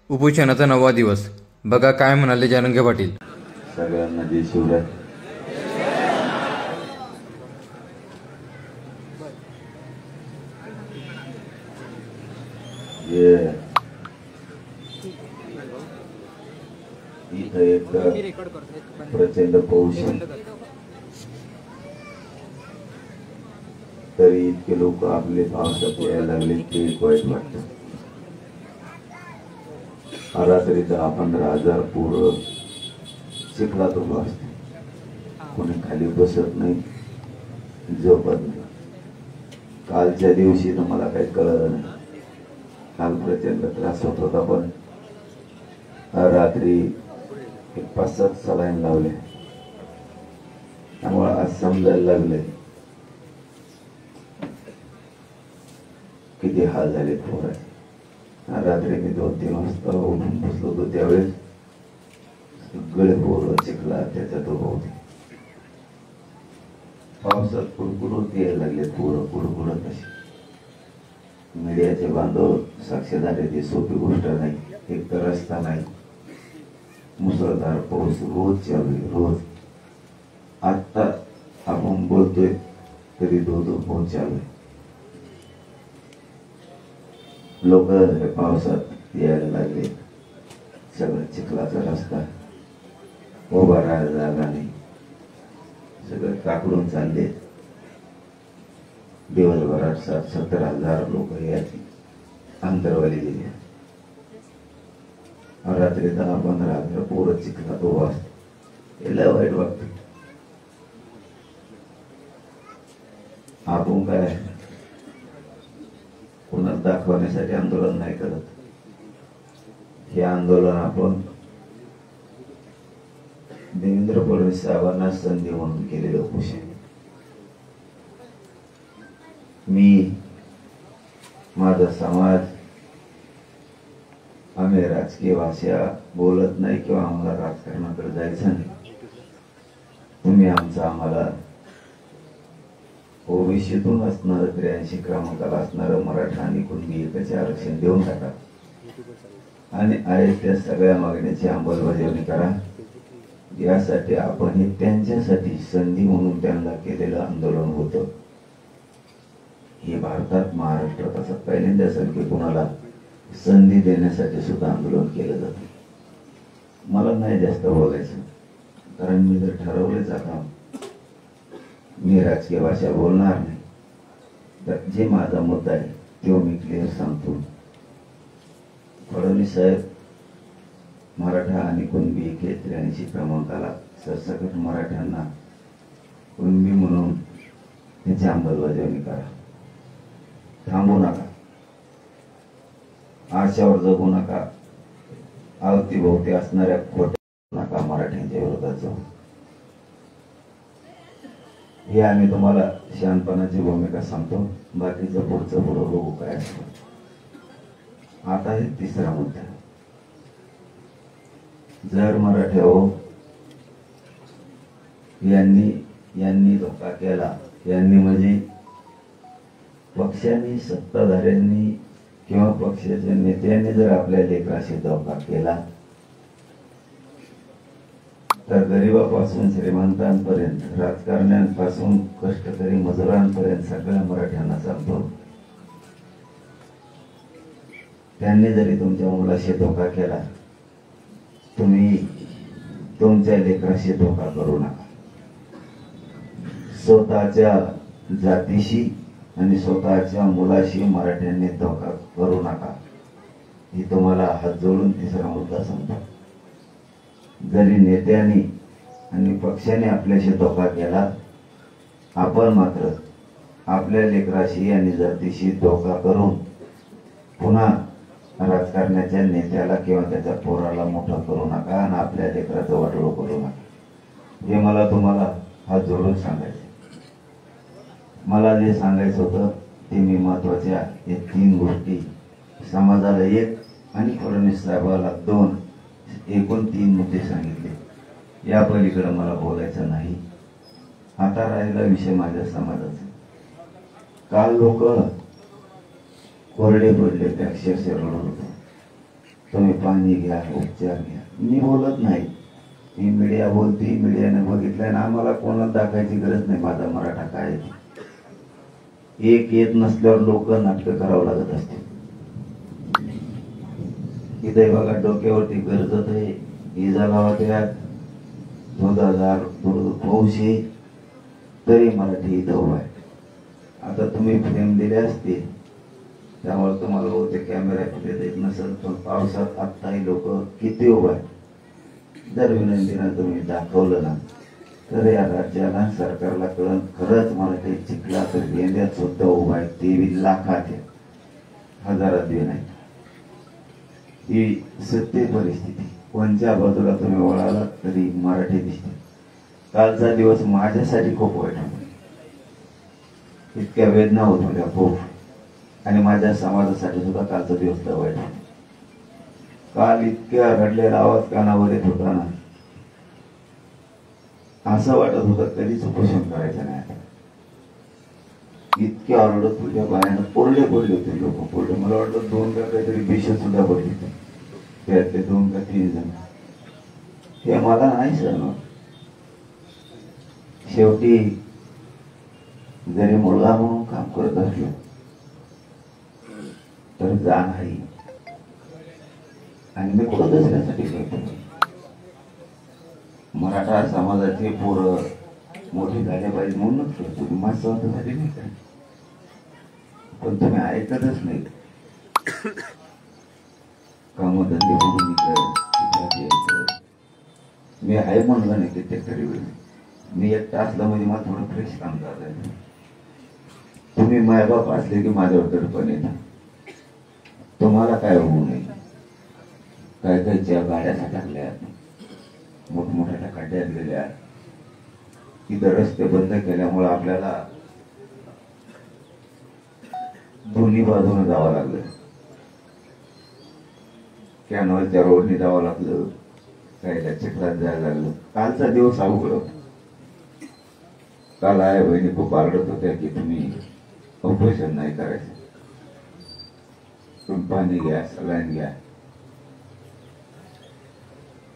उपोषणाचा 9वा दिवस. बघा काय म्हणाले जरांगे पाटील. सगळ्यांना जय शिवराय. इथं एक प्रचंड पाऊस तरी इतके लोक आपले पावसात यायला लागले ते एक वाईट वाटत. रात्री 10-15 हजार पोरं चिखलात उभं असते. कोणी खाली बसत नाही, झोपत नाही. कालच्या दिवशी तर मला काही कळलं नाही. काल प्रचंड त्रास होत होता, पण रात्री 5-7 सलाईन लावले. त्यामुळे आज समजायला लागले किती हाल झाले पोराचे. रात्री मी 2-3 वाजता उठून बसलो होतो, त्यावेळेस सगळे पोरं चिखला त्याच्यात उभं होते. पावसात कुडकुडत यायला लागले पोरं, कुडकुडत असे. मीडियाचे बांधव साक्षीदार ती सोपी गोष्ट नाही. एक तर रस्ता नाही, मुसळधार पाऊस रोज चालू आहे, रोज. आता आपण बोलतोय तरी 2 पाऊस चालू आहे. लोक पावसात यायला लागले. सगळं चिखलाचा रस्ता, उभा राहायला जागा नाही, सगळं काकडून चालले. दिवसभरात 60-70 हजार लोक याची अंतरवाली गेले. रात्री 10-15 हजार पोरं चिखलात उभा असते. याला वाईट वाटत. आपण काय कोणाला दाखवण्यासाठी आंदोलन नाही करत. हे आंदोलन आपण देवेंद्र फडणवीस साहेबांना संधी म्हणून केलेलं उपोषण. मी, माझा समाज, आम्ही राजकीय भाषा बोलत नाही किंवा आम्हाला राजकारणाकडे जायचं नाही. तुम्ही आम्हाला ओबीसीतून असणारं 83 क्रमांकाला असणारं मराठा आणि कुणबी एकाचे आरक्षण देऊन टाका आणि आहे त्या सगळ्या मागण्याची अंमलबजावणी करा. यासाठी आपण हे त्यांच्यासाठी संधी म्हणून त्यांना केलेलं आंदोलन होतं. हे भारतात, महाराष्ट्रात असं पहिल्यांदा असेल की कुणाला संधी देण्यासाठी सुद्धा आंदोलन केलं जातं. मला नाही जास्त बोलायचं, कारण मी जर ठरवलेच आता मी राजकीय भाषा बोलणार नाही, तर जे माझा मुद्दा आहे तो मी क्लिअर सांगतो. फडणवीस साहेब मराठा आणि कुणबी 83 क्रमांकाला सरसकट मराठ्यांना कुणबी म्हणून त्याची अंमलबजावणी करा. थांबू नका, आरशावर जगू नका, अवतीभोवती असणाऱ्या खोट्या नका मराठ्यांच्या विरोधात जाऊ. हे आम्ही तुम्हाला शहाणपणाची भूमिका सांगतो. बाकीचं पुढचं बघू काय असतं. आता हे 3रा मुद्दा. जर मराठा यांनी धोका केला, यांनी म्हणजे पक्षांनी, सत्ताधाऱ्यांनी किंवा पक्षाच्या नेत्यांनी जर आपल्या लेकराशी धोका केला तर गरिबापासून श्रीमंतांपर्यंत, राजकारण्यांपासून कष्टकरी मजुरांपर्यंत सगळ्या मराठ्यांना सांगतो, त्यांनी जरी तुमच्या मुलाशी धोका केला, तुम्ही तुमच्या लेकराशी धोका करू नका. स्वतःच्या जातीशी आणि स्वतःच्या मुलाशी मराठ्यांनी धोका करू नका. ही तुम्हाला हात जोडून 3रा मुद्दा सांगतो. जरी नेत्यांनी आणि पक्षाने आपल्याशी धोका केला, आपण मात्र आपल्या लेकराशी आणि जातीशी धोका करून पुन्हा राजकारणाच्या नेत्याला किंवा त्याच्या पोराला मोठं करू नका आणि आपल्या लेकराचं वाटोळं करू नका. हे मला तुम्हाला हात जोडून सांगायचं. मला जे सांगायचं होतं ते मी महत्वाच्या या 3 गोष्टी समाजाला 1 आणि फडणवीस साहेबाला 2, एकूण 3 मुद्दे सांगितले. या पलीकडे मला बोलायचं नाही. आता राहिला विषय माझ्या समाजाचा. काल लोक कोरडे पडले, अक्षरशः रडत होते. तुम्ही पाणी घ्या, उपचार घ्या. मी बोलत नाही, ही मीडिया बोलती, मीडियाने बघितलंय ना. आम्हाला कोणाला दाखवायची गरज नाही माझा मराठा काय आहे ते. एक येत नसल्यावर लोक नाटकं करावं लागत असते. इथे बघा डोक्यावरती गरजत आहे, इजा लावत्यात, 2000 पाऊशे, तरी मराठी इथं उभा आहे. आता तुम्ही फ्रेम दिले असते त्यामुळे तुम्हाला होते कॅमेरा फुटेज येत नसेल, पण पावसात आत्ताही लोक किती उभा आहे. जर विनंतीनं तुम्ही दाखवलं ना तर या राज्याला, सरकारला कळण खरंच मराठी चिखला तर गेंद्यात सुद्धा उभा आहे. 23 लाखात आहे, हजारात बी नाही. ही सत्य परिस्थिती. कोणत्या बाजूला तुम्ही वळालात तरी मराठी दिसते. कालचा दिवस माझ्यासाठी खूप वाईट होता. इतक्या वेदना होत होत्या खूप, आणि माझ्या समाजासाठी सुद्धा कालचा दिवस वाईट होता. काल इतक्या रडलेला आवाज कानावर येत होता ना, असं वाटत होतं कधीच उपोषण करायचं नाही. इतक्या ओरडत होत्या बायानं, कोरडे होते लोक, कोरडे. मला वाटतं 2 का काहीतरी बेशत सुद्धा पडली, त्यातले 2 का 3 जण. हे मला नाही सहन होत. शेवटी जरी मुलगा म्हणून काम करत असलो तर जाण आहे, आणि मी कुठं दुसऱ्यासाठी करतो. मराठा समाजाचे पोरं मोठे झाले पाहिजे म्हणूनच करतो, माझ्या स्वतःसाठी नाही करत. पण तुम्ही ऐकतच नाही. कामधंदे म्हणून मी आहे म्हणलं नाही कित्येक वेळ. मी एकटा असला म्हणजे मला थोडं फ्रेश काम करायचं. तुम्ही मायबाप असले की माझ्यावर दडपण येतं. तुम्हाला काय होऊ नये. काय कायच्या गाड्या टाकल्यात, मोठमोठ्या खड्ड्यात गेल्या, तिथं रस्ते बंद केल्यामुळे आपल्याला दोन्ही बाजूने जावं लागलं. कॅनॉलच्या रोडने जावं लागलं, काय चिखलात जायला लागलं. कालचा दिवस अवघड होता. काल आई बहिणी खूप आरडत होत्या की तुम्ही ऑपरेशन नाही करायचं, तुम्ही पाणी घ्या, सलाईन घ्या.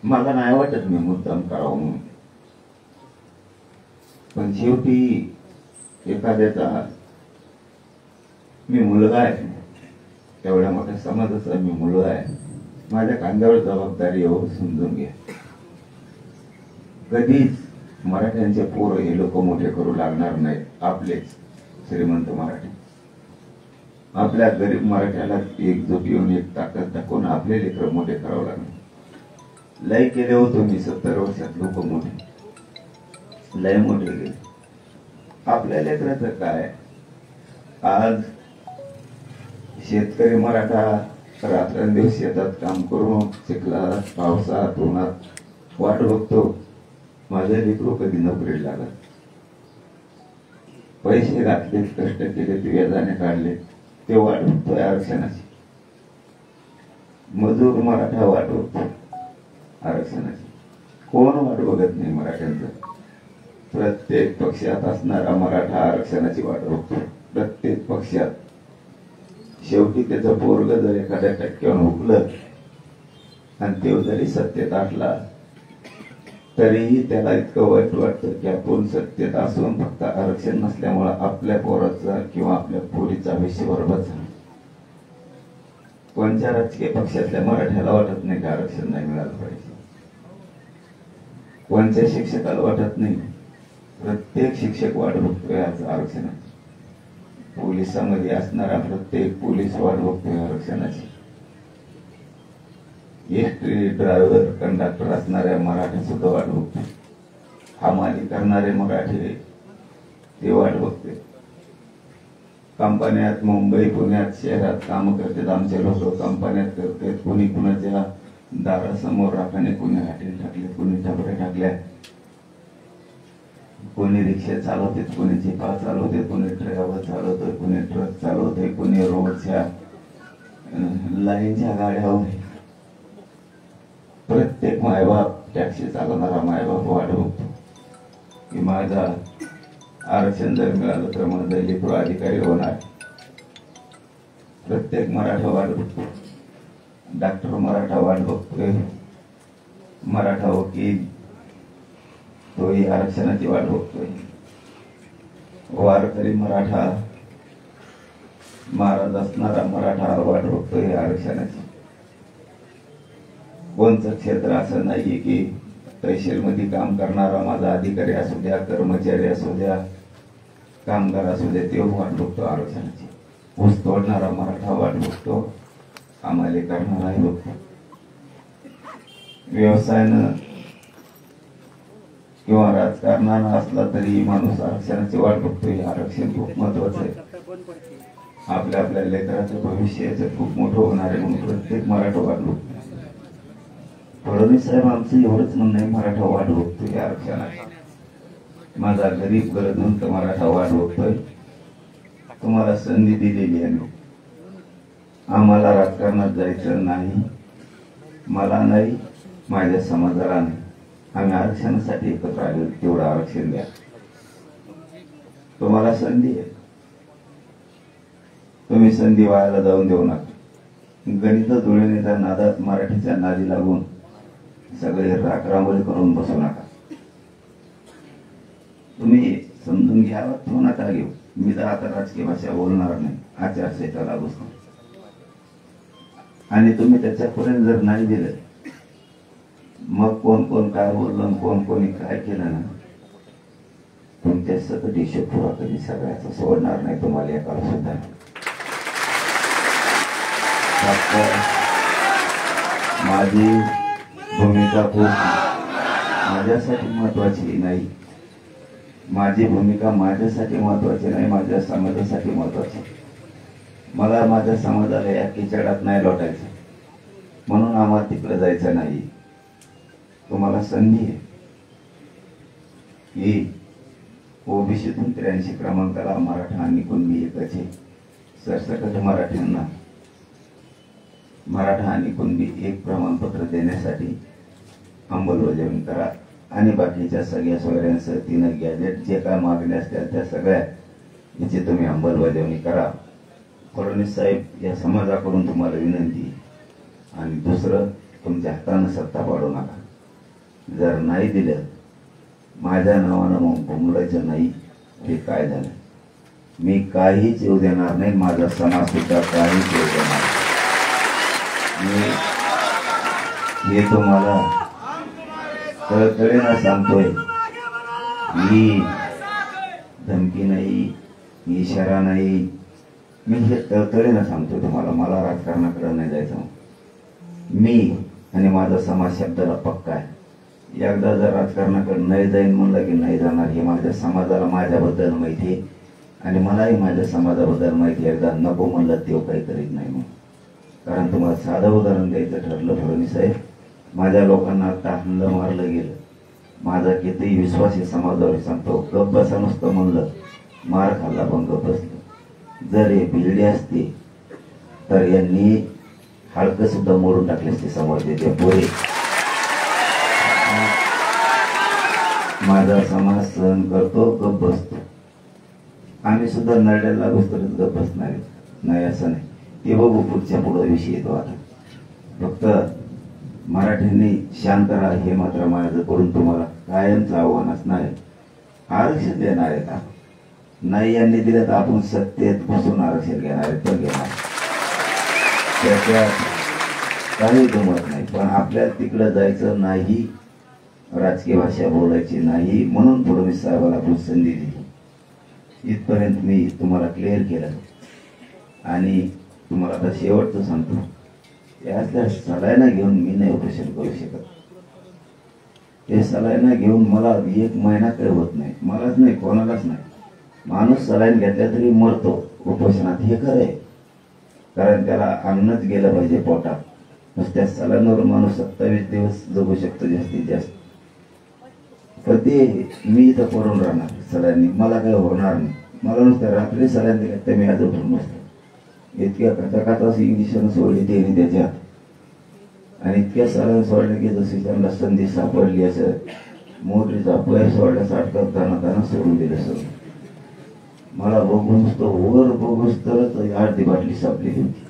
मला नाही वाटत मी मुद्दाम करावं म्हणून, पण शेवटी एखाद्याचा मी मुलगा आहे, तेवढ्या मोठ्या समाजाचा मी मुलगा आहे. माझ्या खांद्यावर जबाबदारी येऊ, समजून घ्या. कधीच मराठ्यांचे पोर हे लोक मोठे करू लागणार नाहीत. आपलेच श्रीमंत मराठी आपल्या गरीब मराठ्याला एकजूट येऊन एक ताकद दाखवून आपले लेकर मोठे करावं लागणार. लय केले होतो मी 70 वर्षात. लोक मोठे लय मोठे गेले. आपल्या लेकराचं काय. आज शेतकरी मराठा रात्रंदिवस शेतात काम करून चिखलात, पावसात, उन्हात वाट बघतो माझे लेकरू कधी नोकरी लागत. पैसे घातले, कष्ट केले, ते व्याजाने काढले, ते वाट बघतोय आरक्षणाची. मजूर मराठा वाट बघतो आरक्षणाची. कोण वाट बघत नाही मराठ्यांचं. प्रत्येक पक्षात असणारा मराठा आरक्षणाची वाट बघतो. प्रत्येक पक्षात. शेवटी त्याचं पोरग जर एखाद्या टक्क्यावर हुकलं आणि ते जरी सत्तेत असला तरीही त्याला इतकं वाईट वाटतं की आपण सत्तेत असून फक्त आरक्षण नसल्यामुळे आपल्या पोराचा किंवा आपल्या पोरीचा विषय बरोबर झाला. कोणत्या राजकीय पक्षातल्या मराठ्याला वाटत नाही की आरक्षण नाही मिळालं पाहिजे. कोणत्या शिक्षकाला वाटत नाही. प्रत्येक शिक्षक वाट बघतोय आज आरक्षणाची. पोलिसांमध्ये असणारा प्रत्येक पोलीस वाट बघतोय आरक्षणाची. एसटी ड्रायव्हर, कंडक्टर असणाऱ्या मराठी सुद्धा वाट बघतोय. हमाली करणारे मराठी ते वाट बघतोय. कंपन्यात, मुंबई, पुण्यात, शहरात काम करतात आमचे लोक. कंपन्यात करतात. कोणी कुणाच्या दारासमोर राखाने, कोणी हॉटेल टाकले, कोणी टपऱ्या टाकल्या, कोणी रिक्षा चालवते, कोणी जिपा चालवते, कोणी ड्रायव्हर चालवतोय, कोणी ट्रक चालवतोय, कोणी रोडच्या लाईनच्या गाड्यावर. प्रत्येक मायबाप, टॅक्सी चालवणारा मायबाप वाट बघतो की माझा आरक्षण जर मिळालं तर माझा लेकरू अधिकारी होणार. प्रत्येक मराठा वाट बघतो. डॉक्टर मराठा वाट बघतोय, मराठा वकील तोही आरक्षणाची वाट बघतोय, वारकरी मराठा, महाराज असणारा मराठा वाट बघतोय आरक्षणाची. कोणतं क्षेत्र असं नाहीये की तहसीलमध्ये काम करणारा माझा अधिकारी असू द्या, कर्मचारी असू द्या, कामगार असू द्या, ते वाट बघतो आरक्षणाची. ऊस तोडणारा मराठा वाट बघतो, आम्हाला करणाराही बघतो. व्यवसायानं किंवा राजकारणानं असला तरी माणूस आरक्षणाची वाट बघतोय. आरक्षण खूप महत्वाचं आहे. आपल्या आपल्या लेकराचं भविष्याचं खूप मोठं होणार आहे म्हणून प्रत्येक मराठा वाट बघतोय. फडणवीस साहेब आमचं एवढंच म्हणणं आहे, मराठा वाट बघतोय आरक्षणाची. माझा गरीब गरजवंत मराठा वाट बघतोय. तुम्हाला संधी दिलेली आहे. आम्हाला राजकारणात जायचं नाही, मला नाही, माझ्या समाजाला नाही. आम्ही आरक्षणासाठी एकत्र आलो. तेवढं आरक्षण द्या. तुम्हाला संधी आहे, तुम्ही संधी वायाला जाऊन देऊ नका. गणित जुळवण्याच्या नादात मराठीच्या नादी लागून सगळे राखरांगोळी करून बसू नका. तुम्ही समजून घ्यावं, तो नका घेऊ. मी तर आता राजकीय भाषा बोलणार नाही, आचारसंहिता लागूच नाही. आणि तुम्ही त्याच्यापर्यंत जर नाही दिलं, मग कोण कोण काय बोललं, कोण कोणी काय केलं ना, तुमच्या सकट हिशोब पुरा कधी सगळ्याचा सोडणार नाही तुम्हाला एकाला सुद्धा. माझी भूमिका खूप माझ्यासाठी महत्वाची नाही. माझी भूमिका माझ्यासाठी महत्वाची नाही, माझ्या समाजासाठी महत्वाची. मला माझ्या समाजाला या किचडात नाही लोटायचं, म्हणून आम्हाला तिकडे जायचं नाही. तुम्हाला संधी आहे की ओबीसीतून 83 क्रमांकाला मराठा आणि कुणबी एकच आहे. सरसकट मराठ्यांना मराठा आणि कुणबी एक प्रमाणपत्र देण्यासाठी अंमलबजावणी करा. आणि बाकीच्या सगळ्या सोयऱ्यांसह 3 गॅजेट जे काय मागण्या असतील त्या सगळ्या याची तुम्ही अंमलबजावणी करा. फडणवीस साहेब, या समाजाकडून तुम्हाला विनंती. आणि दुसरं, तुमच्या हातानं सत्ता पाडू नका. जर नाही दिलं, माझ्या नावानं मग बोंबलायचं नाही. हे काय झालं, मी काहीच येऊ देणार नाही, माझा समाज सुद्धा काहीच येऊ देणार. मी हे तुम्हाला तळतळीनं सांगतोय. ही धमकी नाही, इशारा नाही, मी हे तळतळीनं सांगतोय तुम्हाला. मला राजकारणाकडे नाही जायचं. मी आणि माझा समाज शब्दाला पक्का आहे. एकदा जर राजकारणाकडे नाही जाईन म्हणलं की नाही जाणार. हे माझ्या समाजाला माझ्याबद्दल माहिती आहे आणि मलाही माझ्या समाजाबद्दल माहिती आहे. एकदा नको म्हणलं तेव्हा काही करीत नाही मग. कारण तुम्हाला साधं उदाहरण द्यायचं ठरलं फडणवीस साहेब, माझ्या लोकांना आता हल्लं मारलं गेलं. माझा कितीही विश्वास आहे समाजावर सांगतो. गप्प बसा नुसतं म्हणलं, मार खाल्ला पण गप्प बसलो. जर हे भिल्डे असते तर यांनी हाडकं सुद्धा मोडून टाकले असते समाजाचे पोरे. माझा समाज सहन करतो, गप्प बसतो. आम्ही सुद्धा नरड्याला लागूच तर गप्प बसणार नाही असं नाही. ते बघू पुढच्या पुढे विषय येतो. आता फक्त मराठ्यांनी शांत राहा हे मात्र माझं करून तुम्हाला कायमचं आव्हान असणार आहे. आरक्षण देणार आहेत. नाही यांनी दिलं तर आपण सत्तेत बसून आरक्षण घेणार आहे, तर घेणार. त्याच्यात काही गमत नाही. पण आपल्याला तिकडं जायचं नाही, राजकीय भाषा बोलायची नाही, म्हणून फडणवीस साहेबांना आपण संधी दिली. इथपर्यंत मी तुम्हाला क्लिअर केलं. आणि तुम्हाला आता शेवटचं सांगतो, यातल्या सलायना घेऊन मी नाही उपोषण करू शकत. ते सलायना घेऊन मला 1 महिना काही होत नाही, मलाच नाही, कोणालाच नाही. माणूस सलाईन घेतल्या तरी मरतो उपोषणात, हे खरं आहे. कारण त्याला अन्नच गेलं पाहिजे पोटात. नुसत्या सलाईनवर माणूस 27 दिवस जगू शकतो जास्तीत जास्त. पण ते मी इथं पडून राहणार सलाईननी, मला काही होणार नाही. मला नुसत्या रात्री सलाईन दिल्या तर मी आज उठून बसतो. इतक्या कथाकथाच इंजेक्शन सोडली त्यांनी त्याच्यात, आणि इतक्या सलाईन सोडल्या की जशी त्यांना संधी सापडली असं मोटरीचा पैर सोडल्यास अटकत ताना सोडून दिलं सगळं. मला बघून तो वर बघूच तर अर्धी बाटली सापलेली होती.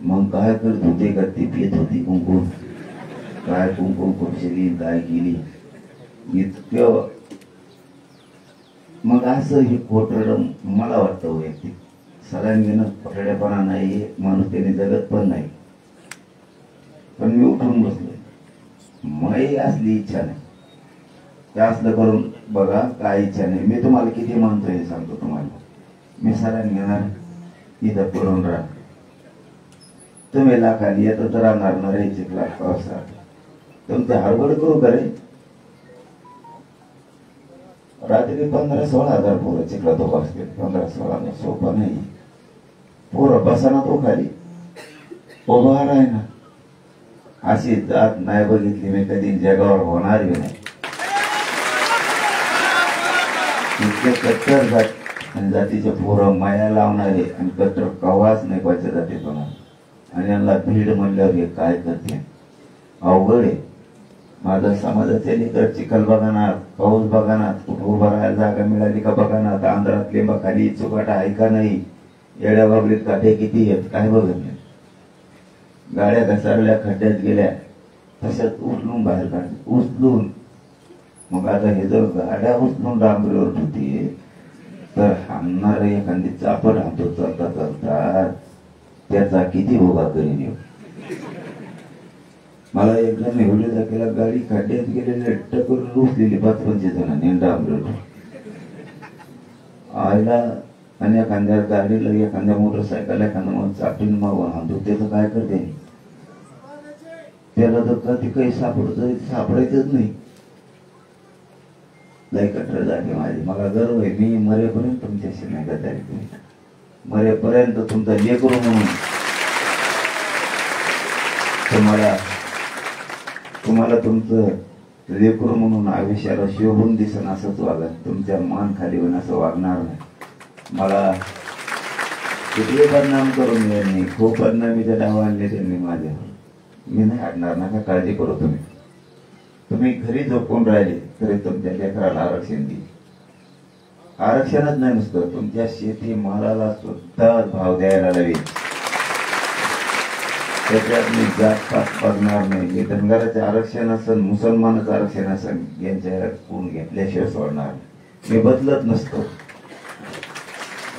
मग काय करत होते का ते पित होती कुंकुम, काय कुंकुम खुपशेली काय केली इतकं. मग असं हे खोटरड मला वाटतं वैयक्तिक सलाईन घेणं खोटरडेपणा नाही, माणूस त्याने जगत पण नाही. पण मी उठून बसलोय, मलाही असली इच्छा नाही. ते असलं करून बघा, काय इच्छा नाही. मी तुम्हाला किती मानतो हे सांगतो तुम्हाला. मी सलाईन घेणार, इथं पडून राहा. तुम्ही लाखाली येतं तर राहणार ना रे चिखलात पावसात. तुमचे हडबड करू करे. रात्री 15-16 हजार पोरं चिखलात उभा असतील. 15-16 सोपं नाही. पोरं बसाना तो खाली उभा राही ना. अशी जात नाही बघितली मी कधी, जगावर होणार बी नाही. इतके कट्टर जात आणि जातीचे पोरं माया लावणारे आणि कट्टर कवाच नाही पाहिजे जाते कोणाला. आणि यांना भीड म्हणल्यावर हे काय करते, अवघड आहे. माझा समाजाचे लेकर चिखल बघानात, पाऊस बघानात, कुठं उभा राहायला जागा मिळाली का बघानात, आंध्रात लिंबाखाली चुकाटा आहे का नाही, येड्या बाबलीत काठे किती आहेत काय बघत नाही. गाड्या घसरल्या, खड्ड्यात गेल्या, तशाच उचलून बाहेर काढले, उचलून. मग आता हे जर गाड्या उचलून डांबरीवर ठेवते तर हाणणार एखादी चापट हातो चालता चालता त्याचा किती उभा करीन येऊ. मला एकदा निवडले दाखला गाडी खड्ड्यात गेलेल्या टकर रुसलेली 5-25 जणांनी डांबरीवर आयला. आणि एखाद्या गाडीला, एखाद्या मोटरसायकल, एखादा मग चापटीन मागून हाणतो, त्याचं काय करते. त्याला तर कधी काही सापडायचंच नाही. लय कठोर जागे माझी. मला गर्व आहे, मी मरेपर्यंत तुमच्याशी नाही गद्दारी करेन. मरेपर्यंत तुमचा लेकरू म्हणून तुम्हाला तुमचं लेकरू म्हणून आयुष्याला शोभून दिसन असंच वागा. तुमच्या मान खाली होऊन असं वागणार नाही. मला किती बदनाम करून मी खूप बदनामीच्या डाव आणले त्यांनी माझ्या. मी नाही हटणार, नका काळजी करू. तुम्ही घरी झोपून राहिले तरी तुमच्या लेकराला आरक्षण देईल. आरक्षणच नाही नुसतं, तुमच्या शेती मालाला सुद्धा भाव द्यायला लागेल. त्याच्यात मी जात बघणार नाही. मी धनगराचे आरक्षण असेल, मुसलमानाचं आरक्षण असेल, यांच्या कोण घेतल्याशिवाय सोडणार. मी बदलत नसतो.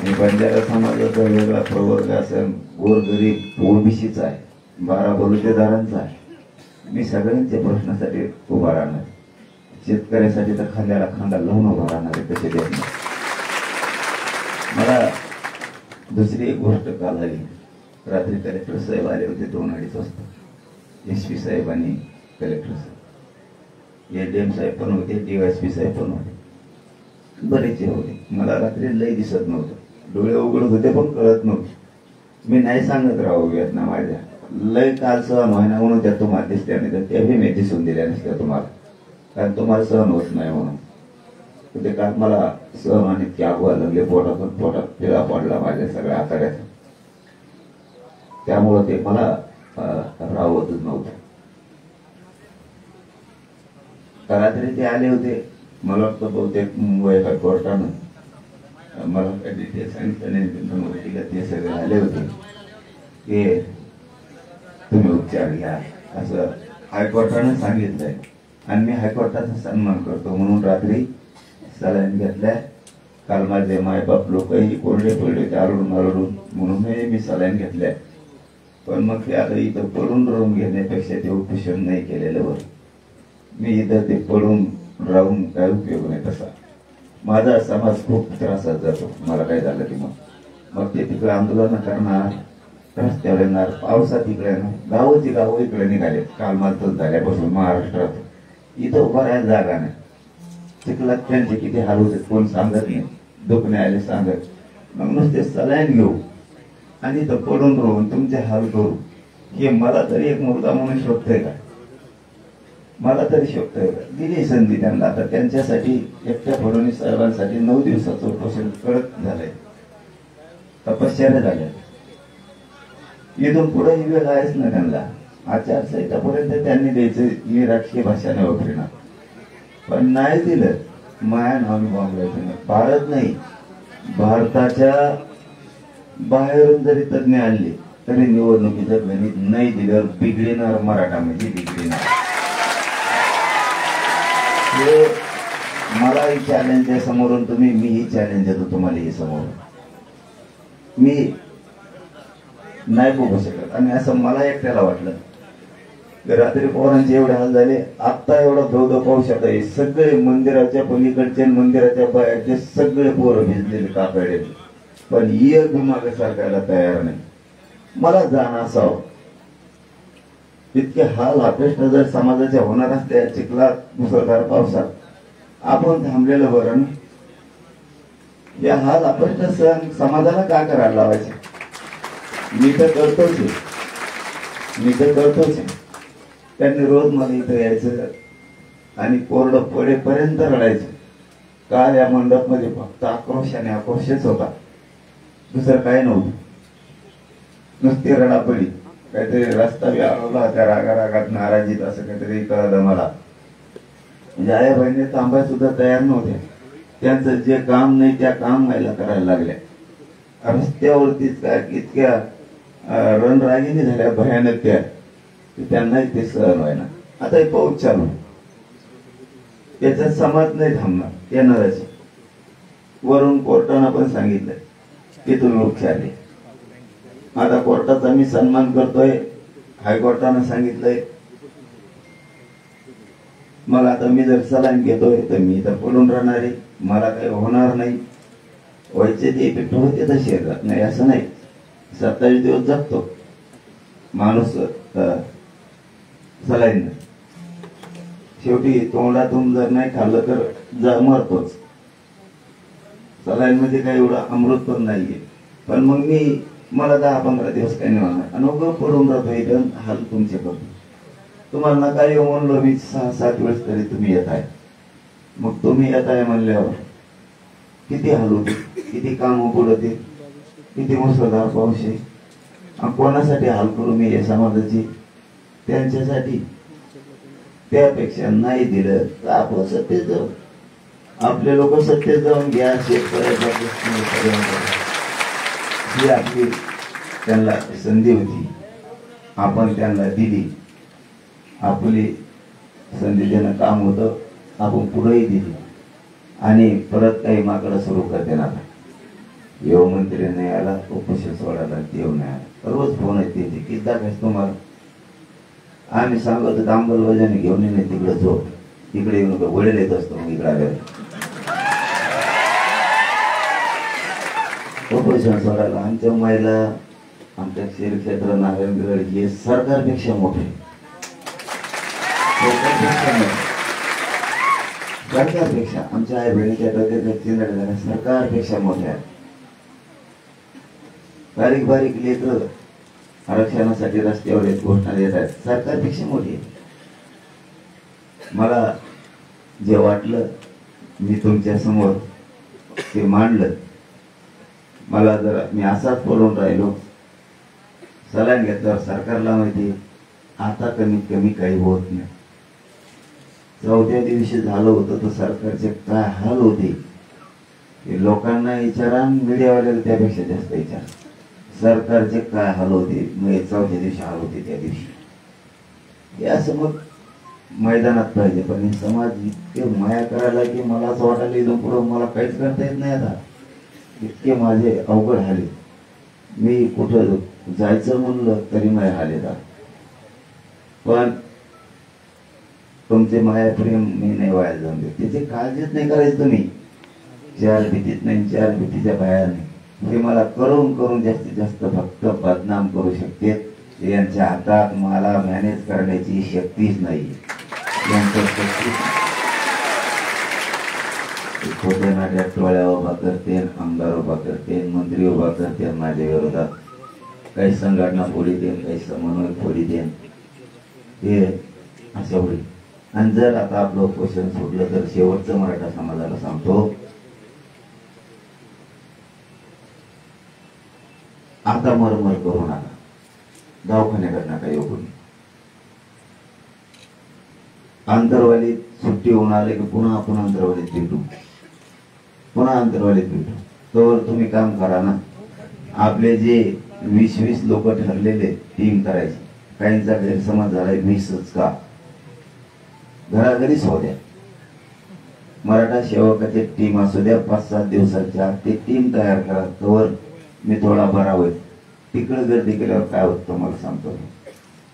मी बंजारा समाजाचा वेगळा प्रवर्ग असेल, गोरगरीब ओबीसीचा आहे, 12 बलुतेदारांचा आहे. मी सगळ्यांच्या प्रश्नासाठी उभा राहणार. शेतकऱ्यासाठी तर खांद्याला खांदा लावून उभा राहणार आहे. कसे देत नाही. मला दुसरी एक गोष्ट काल आली. रात्री कलेक्टर साहेब आले होते 2-2:30 वाजता. SP साहेब आणि कलेक्टर साहेब, ADM साहेब पण होते, DYSP साहेब पण होते, बरेचसे होते. मला रात्री लय दिसत नव्हतं, डोळे उघडत होते पण कळत नव्हते. मी नाही सांगत राहू वेदना माझ्या, लय काल सहन व्हायना म्हणून त्या तुम्हाला दिसत्या, नाही तर त्या बी मी दिसून दिल्या नसत्या तुम्हाला, कारण तुम्हाला सहन होत नाही म्हणून. ते काल मला सहन आणि त्याग व्हायला लागले. पोटात पिळा पडला माझ्या सगळ्या आतड्याचा. त्यामुळं ते मला राहतच नव्हतं. रात्री ते आले होते, मला वाटतं बहुतेक मुंबई कोर्टानं मला काही डिटेल सांगितलं नाही. ते सगळे आले होते की तुम्ही उपचार घ्या असं हायकोर्टानं सांगितलंय. आणि मी हायकोर्टाचा सन्मान करतो म्हणून रात्री सलाईन घेतल्या. काल माझे मायबाप लोकही कोरडे पडले आरडून म्हणून मी सलाईन घेतल्या. पण मग ते आता इथं पडून राहून घेण्यापेक्षा ते उपोषण नाही केलेलं बरं. मी इथं ते पडून राहून काय उपयोग नाही. तसा माझा समाज खूप त्रासात जातो. मला काय झालं की मग ते तिकडे आंदोलन करणार, रस्त्यावर येणार, पावसात तिकडे येणार, गावोची गावं इकडे निघाले. काल मात्र झाल्यापासून महाराष्ट्रात इथं उभा राहायला जागा नाही. चिखलात त्यांचे किती हाल होते कोण सांगत नाही. दुखणे आले सांगत. मग नुसते सलाईन घेऊ आणि इथं पडून राहून तुमचे हाल करू, हे मला तरी एक मुलगा म्हणून शोधतोय का? मला तरी शोधतोय का? दिली संधी त्यांना. आता त्यांच्यासाठी एकट्या फडणवीस साहेबांसाठी 9 दिवसाचं उपोषण कडक झालंय, तपश्चर्या झाल्या. इथून पुढे ही वेळ आहेच ना त्यांना. आचारसंहितापर्यंत त्यांनी द्यायचं, ही राजकीय भाषा नाही वापरणार. पण नाही दिलं, माया नावाने बॉम्बलायचं नाही. भारत नाही, भारताच्या बाहेरून जरी तज्ञ आणले तरी निवडणुकीचं गणित नाही दिल्यावर बिघडणार मराठा म्हणजे बिघडणार. हे मलाही चॅलेंज आहे समोरून, तुम्ही मीही चॅलेंज देतो तुम्हाला हे समोर. मी नाही बघू शकत. आणि असं मला एकट्याला वाटलं की रात्री पोरांचे एवढे हाल झाले. आत्ता एवढा धोधो पाऊस येत आहे, सगळे मंदिराच्या पलीकडचे मंदिराच्या बाहेरचे सगळे पोरं भिजलेले कापडे, पण एक मागे सरकायला तयार नाही. मला जाणं असावं इतके हाल अपेष्ट जर समाजाच्या होणार असल्या चिखलात मुसळधार पावसात आपण थांबलेलं बरं ना. या हाल अपेष्ट सण समाजाला का करायला लावायचे? मी तर करतोच आहे. त्यांनी रोज मला इथं यायचं आणि कोरडं पडेपर्यंत रडायचं. काल या मंडप मध्ये फक्त आक्रोशच होता, दुसरं काय नव्हतं. नुसती रडापडी, काहीतरी रस्ता बी अडवला, त्या रागात नाराजीत असं काहीतरी कळलं मला. म्हणजे आई बहिणी थांबाय सुद्धा तयार नव्हत्या. त्यांचं जे काम नाही त्या काम व्हायला करायला लागल्या. रस्त्यावरतीच काय इतक्या रणरागिणी झाल्या भयानक त्यांनाही ते सहन व्हायना. आता हे पाऊस चालू, त्याच्यात समाज नाही थांबणार, येणारच. वरून कोर्टानं पण सांगितलंय की तुम्ही उपचारले. आता कोर्टाचा मी सन्मान करतोय. हायकोर्टानं सांगितलंय. मग आता मी जर सलाईन घेतोय तर मी तर पडून राहणार आहे, मला काही होणार नाही. व्हायचे ते इफेक्ट होते तर शरीरात नाही असं नाही. 27 दिवस जगतो माणूस सलाईन. शेवटी तोंडातून जर नाही खाल्लं तर मरतोच. सलाईन मध्ये काही एवढं अमृत पण नाहीये. पण मग मला 10-15 दिवस काही नाही होणार आणि उभं पडून राहतो इथं. हाल तुमचे करतो. तुम्हाला ना काही म्हणलं मी 6-7 वेळेस तरी तुम्ही येत आहे. मग तुम्ही येत आहे म्हणल्यावर किती हाल होते, किती काम पडते, किती मुसळधार पाऊस आहे. कोणासाठी हाल करू मी या समाजाची? त्यांच्यासाठी. त्यापेक्षा नाही दिलं तर आपण सत्तेत जाऊ. आपले लोक सत्तेत जाऊन घ्या. शेतकऱ्याच्या ही आपली त्यांना संधी होती, आपण त्यांना दिली. आपली संधी देणं काम होतं, आपण पुढेही दिली. आणि परत काही माकडं सुरू करते ना. येऊ मंत्री नाही आला, उपोषण सोडायला देव नाही आला. रोज फोन येते किती दाखवायचं तुम्हाला. आम्ही सांगतो अंमलबजावणी घेऊन नाही तिकडे झोप, तिकडे येऊन वडील येत असतो. मग इकडे आल्यावर उपोषण सोडायला आमच्या महिला, आमच्या क्षेत्र नारायणगड हे सरकारपेक्षा मोठे. सरकारपेक्षा आमच्या आई बहिणीच्या डोक्यात सरकारपेक्षा मोठ्या. बारीक लेकर आरक्षणासाठी रस्त्यावर एक घोषणा देत आहेत, सरकारपेक्षा मोठी आहे. मला जे वाटलं मी तुमच्या समोर ते मांडलं. मला जर मी असाच बोलून राहिलो, सलाईन घेतल्यावर सरकारला माहिती आता कमीत कमी काही होत नाही. 4थ्या दिवशी झालं होतं तर सरकारचे काय हाल होते लोकांना विचारा, मीडियावाल्याला त्यापेक्षा जास्त विचार. सरकारचे काय हाल होते, मग 4थ्या दिवशी हाल होते त्या दिवशी. असं मग मैदानात पाहिजे. पण हे समाज इतके माया करायला की मला असं वाटायला इथून पुढं मला काहीच करता येत नाही. आता इतके माझे अवघड हाले. मी कुठं जायचं म्हणलं तरी माझे हाल येतात. पण तुमचे माया प्रेम मी नाही व्हायला जाऊन देत. त्याची काळजीच नाही करायची तुम्ही. 4 भीतीत नाही, 4 भीतीच्या बाहेर नाही. हे मला करून जास्तीत जास्त फक्त बदनाम करू शकते. यांच्या हातात मला मॅनेज करण्याची शक्तीच नाही. खोट्या नाट्या टोळ्या उभा करते, आमदार उभा करते, मंत्री उभा करते माझ्या विरोधात. काही संघटना फोडी देन, काही समन्वय फोडी देन, हे अशा होईल. आणि जर आता आपलं उपोषण सोडलं तर शेवटचं मराठा समाजाला सांगतो, आता मरमर करू नका, दवाखान्याकडे नका येऊ. कोणी आंतरवालीत सुट्टी होऊन आले की पुन्हा आपण आंतरवालीत भेटू, पुन्हा आंतरवालीत भेटू. तर तुम्ही काम करा ना. आपले जे 20-20 लोक ठरलेले टीम करायची. काहींचा गैरसमज झालाय 20च का, घराघरीच होऊ द्या. मराठा सेवकाची टीम असू द्या, 5-7 दिवसाच्या ते टीम तयार करा. तोवर मी थोडा बरा होईल. तिकडे गर्दी केल्यावर काय होतं मला सांगतो.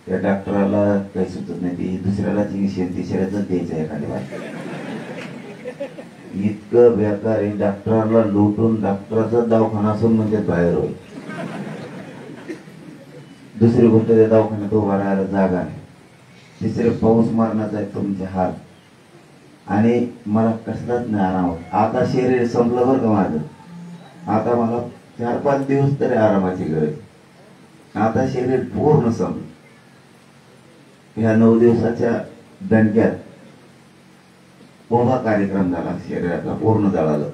त्या डॉक्टराला काही सुचत नाही, ती दुसऱ्यालाच इंजेक्शन तिसऱ्याच द्यायचं एखादी बाई. इतकं बेकार आहे. डॉक्टरला लुटून डॉक्टरचा दवाखाना असून म्हणजे बाहेर होईल. दुसरी गोष्ट, त्या दवाखान्यात उभा राहायला जागा नाही. तिसरे पाऊस मारण्याचा आहे तुमचे हात. आणि मला कसलाच नाही आराम होत. आता शरीर संपलं बरं का माझं. आता मला 4-5 दिवस तरी आरामाची गरज. आता शरीर पूर्ण संपलं. ह्या 9 दिवसाच्या दणक्यात उभा कार्यक्रम झाला, शरीरातला पूर्ण जळालं.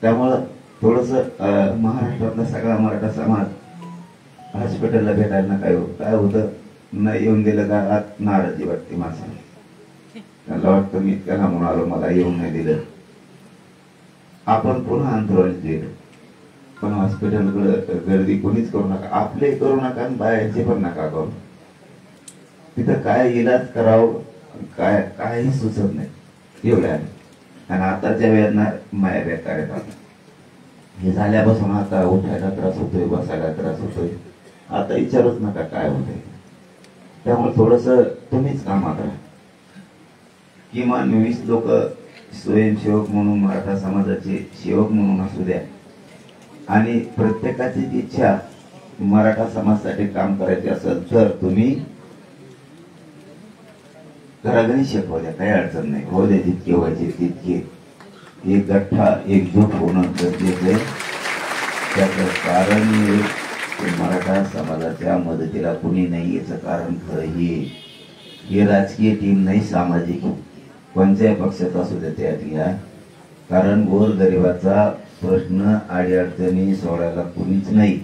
त्यामुळं थोडस महाराष्ट्रातला सगळा मराठा समाज हॉस्पिटलला भेटायला काय होतं न येऊन गेलं का आत नाराजी वाटते माणसाला. त्याला वाटतं मी इतक्या लांबून आलो, मला येऊन नाही दिलं. आपण पुन्हा अंतराळीत गेलो. पण हॉस्पिटलकडे गर्दी कोणीच करू नका. आपले करू नका आणि बाहेरचे पण नका करू. तिथं काय इलाज करावं काही सुचत नाही एवढ्या. आणि आताच्या वेदना माया बेकार येतात. हे झाल्यापासून आता उठायला त्रास होतोय, बसायला त्रास होतोय. आता विचारूच नका काय होतंय. त्यामुळे थोडस तुम्हीच कामात राहा. किमान 20 लोक स्वयंसेवक म्हणून मराठा समाजाचे सेवक म्हणून असू द्या. आणि प्रत्येकाची इच्छा मराठा समाजासाठी काम करायचे असेल तर तुम्ही घराघरी शिकवा द्या, काही अडचण नाही. हो दे जितके व्हायचे तितके. एक गठ्ठा एकजूट होणं गरजेचं आहे. त्याचं कारण मराठा समाजाच्या मदतीला कुणी नाही याचं कारण खरं ही राजकीय टीम नाही, सामाजिक कोणत्याही पक्षात असू दे त्यात घ्या. कारण गोरगरिबाचा प्रश्न अडीअडचणी सोडायला कुणीच नाही.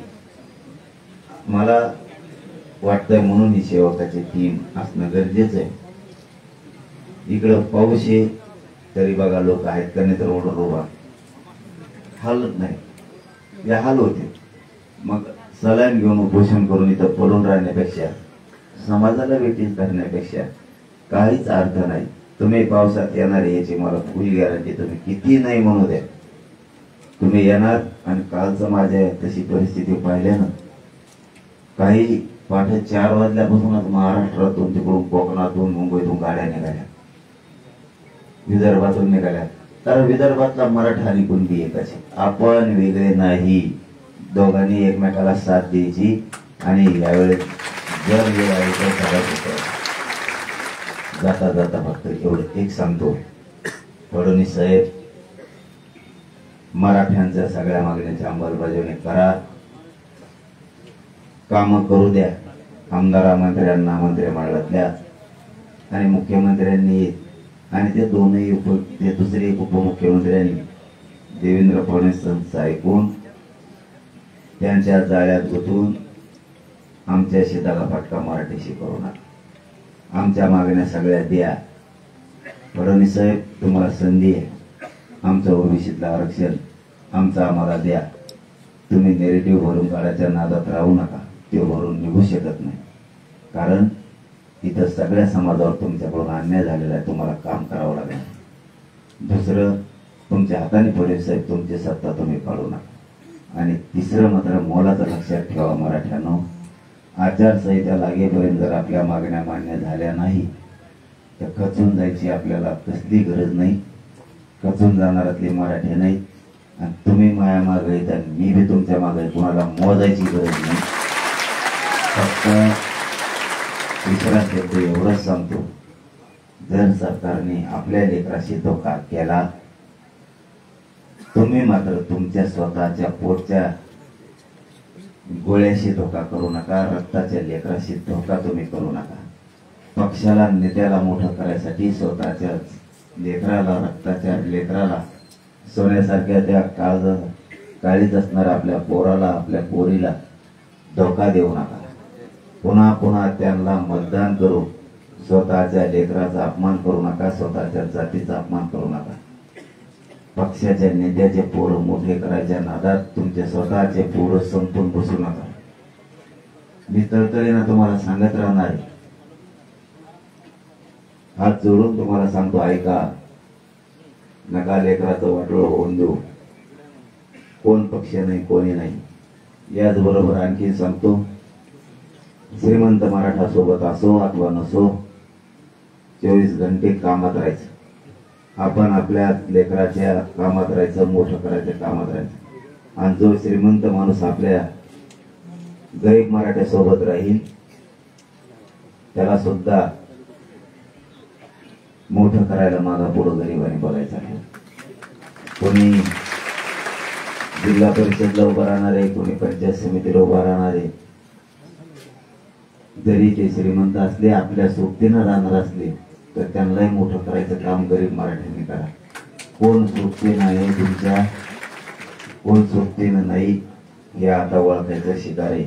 मला वाटतंय म्हणून ही सेवकाची टीम असणं गरजेचं आहे. इकडं पाऊस आहे तरी बघा लोक आहेत का नाही तर रोड रोबा हालत नाही. या हाल होते. मग सलाईन घेऊन उपोषण करून इथं पडून राहण्यापेक्षा, समाजाला वेटीस करण्यापेक्षा काहीच अर्थ नाही. तुम्ही पावसात येणार याची मला फुल गॅरंटी. तुम्ही किती नाही म्हणू द्या, तुम्ही येणार. आणि कालचं माझ्या तशी परिस्थिती पाहिल्यानं काही पहाटे 4 वाजल्यापासूनच महाराष्ट्रातून तिकडून कोकणातून मुंबईतून गाड्या निघाल्या, विदर्भातून निघाल्या. कारण विदर्भातला मराठा आणि कुणबी एकच. आपण वेगळे नाही. दोघांनी एकमेकाला साथ द्यायची. आणि यावेळेस जर वेळ आहे तर करायचं. जाता जाता फक्त एवढं एक सांगतो, फडणवीस साहेब मराठ्यांच्या सगळ्या मागण्यांची अंमलबजावणी करा, काम करू द्या. आमदार मंत्र्यांना मंत्रिमंडळातल्या आणि मुख्यमंत्र्यांनी आणि ते दोनही ते दुसरे उपमुख्यमंत्र्यांनी देवेंद्र फडणवीसांचं ऐकून त्यांच्या जाळ्यात गुंतून आमच्या शेताला फटका मराठीशी करू नका. आमच्या मागण्या सगळ्या द्या. फडणवीस साहेब तुम्हाला संधी आहे. आमचं ओबीसीतलं आरक्षण आमचं आम्हाला द्या. तुम्ही नेरेटिव्ह भरून काढायच्या नादात राहू नका. ते भरून निघू शकत नाही. कारण इथं सगळ्या समाजावर तुमच्याकडून अन्याय झालेला आहे. तुम्हाला काम करावं लागेल. दुसरं, तुमच्या हाताने फडणवीस साहेब तुमची सत्ता तुम्ही काढू नका. आणि तिसरं मात्र मोलाचं लक्षात ठेवा मराठ्यांनो, आचारसंहिता लागेपर्यंत जर आपल्या मागण्या मान्य झाल्या नाही तर खचून जायची आपल्याला कसली गरज नाही. खचून जाणारातले मराठी नाहीत. आणि तुम्ही माया मागे येत आणि मी बी तुमच्या मागे, कुणाला मोजायची गरज नाही. फक्त तिसरा शब्द एवढंच सांगतो, जर सरकारने आपल्या लेकराशी धोका केला, तुम्ही मात्र तुमच्या स्वतःच्या पोटच्या गोळ्याशी धोका करू नका. रक्ताच्या लेकराशी धोका तुम्ही करू नका. पक्षाला नेत्याला मोठं करायसाठी स्वतःच्या लेकराला, रक्ताच्या लेकराला, सोन्यासारख्या त्या काळीत असणाऱ्या आपल्या पोराला, आपल्या पोरीला धोका देऊ नका. पुन्हा पुन्हा त्यांना मतदान करू स्वतःच्या लेकराचा अपमान करू नका. स्वतःच्या जातीचा अपमान करू नका. पक्षाच्या नेत्याचे पोरं मोठे करायच्या नादात तुमचे स्वतःचे पोरं संपून बसू नका. मी तळतळीनं तुम्हाला सांगत राहणार आहे. हात जोडून तुम्हाला सांगतो, ऐका. नका लेकराचं वाटोळं होऊन देऊ. कोण पक्ष नाही, कोणी नाही. याचबरोबर आणखी सांगतो, श्रीमंत मराठा सोबत असो अथवा नसो, 24 घंटे कामात राहायचं. आपण आपल्या लेकराच्या कामात राहायचं, मोठं करायचं, कामात राहायचं. आणि जो श्रीमंत माणूस आपल्या गरीब मराठ्या सोबत राहील त्याला सुद्धा मोठं करायला मागा पुढं गरिबाने बघायचं आहे. कोणी जिल्हा परिषदला उभा राहणार आहे, कोणी पंचायत समितीला उभा राहणार आहे. जरी ते श्रीमंत असले, आपल्या सोबतीनं राहणार असले, तर त्यांनाही मोठं करायचं काम गरीब मराठ्यांनी करा. कोण सोबती नाही तुमच्या, कोण सोबतीनं नाही हे आता ओळखायचं शिकार आहे.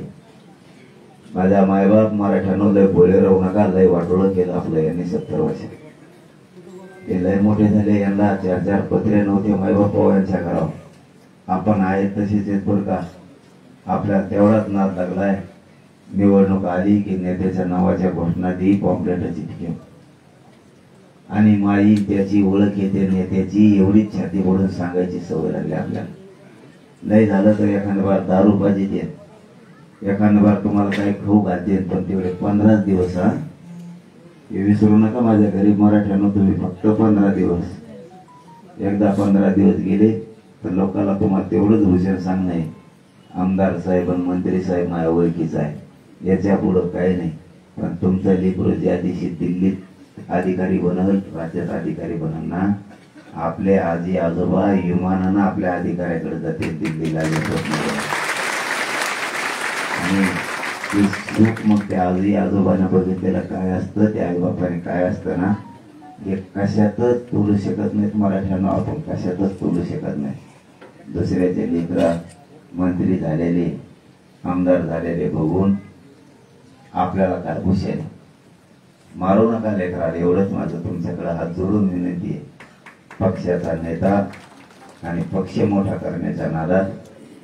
माझ्या मायबाप मराठ्यानं लय बोले राहू नका. लय वाटोळं केलं आपलं यांनी 70 वर्ष. ते लय मोठे झाले, यांना 4-4 पत्रे नव्हते मायबाप यांच्या घरावर. आपण आहेत तशीच आहेत बरं का. आपल्या तेवढाच नाद लागलाय. निवडणूक आली की नेत्याच्या नावाच्या घोषणा देई, पॉम्पलेटाची ठेव आणि माई त्याची ओळख येते नेत्याची, एवढीच छाती बोलून सांगायची सवय लागली आपल्याला. नाही झालं तर एखाद्या बार दारू पाहिजे देत, एखाद्या बार तुम्हाला काही खाऊ घालते, पण तेवढे 15 दिवस. हा, हे विसरू नका माझ्या गरीब मराठ्यांनो. तुम्ही फक्त 15 दिवस. एकदा 15 दिवस गेले तर लोकांना तुम्हाला तेवढंच भूषण सांगणं आहे, आमदार साहेब आणि मंत्री साहेब माझ्या ओळखीचा आहे, याच्या पुढं काही नाही. पण तुमचं लेकरू ज्या दिवशी दिल्लीत अधिकारी बनल, राज्यात अधिकारी बनल ना, आपले आजी आजोबा विमानानं आपल्या अधिकाऱ्याकडे जाते दिल्लीला. आणि ते सुख मग त्या आजी आजोबाने बघितलेलं काय असतं, त्या आई बापाने काय असतं ना, हे कशातच तोलू शकत नाहीत मराठ्यांना. आपण कशातच तोलू शकत नाही. दुसऱ्याचे लेकरा मंत्री झालेले, आमदार झालेले बघून आपल्याला काय हुशार. मारू नका लेकराला, एवढंच माझं तुमच्याकडे हात जोडून विनंती आहे. पक्षाचा नेता आणि पक्ष मोठा करण्याच्या नादात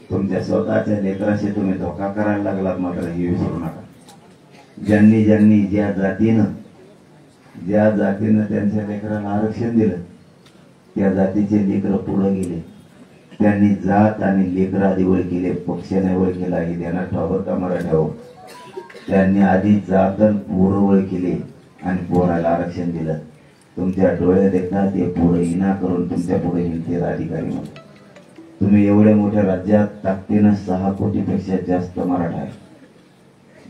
तुमच्या स्वतःच्या लेकराशी तुम्ही धोका करायला लागलात मात्र हे विसरू नका. ज्यांनी ज्यांनी ज्या जातीनं त्यांच्या लेकराला आरक्षण दिलं, त्या जातीचे लेकर पुढे गेले. त्यांनी जात आणि लेकर आधी ओळख केले, पक्षाने ओळख केला. हे ध्यानात ठेवा का मराठ्यावर. त्यांनी आधी जात पोरं ओळख केली आणि पोराला आरक्षण दिलं. तुमच्या डोळ्यात देखता ते पोरं हिना करून तुमच्या पुढे हिंडते अधिकारी म्हणून. तुम्ही एवढ्या मोठ्या राज्यात ताकदीनं 6 कोटीपेक्षा जास्त मराठा आहे.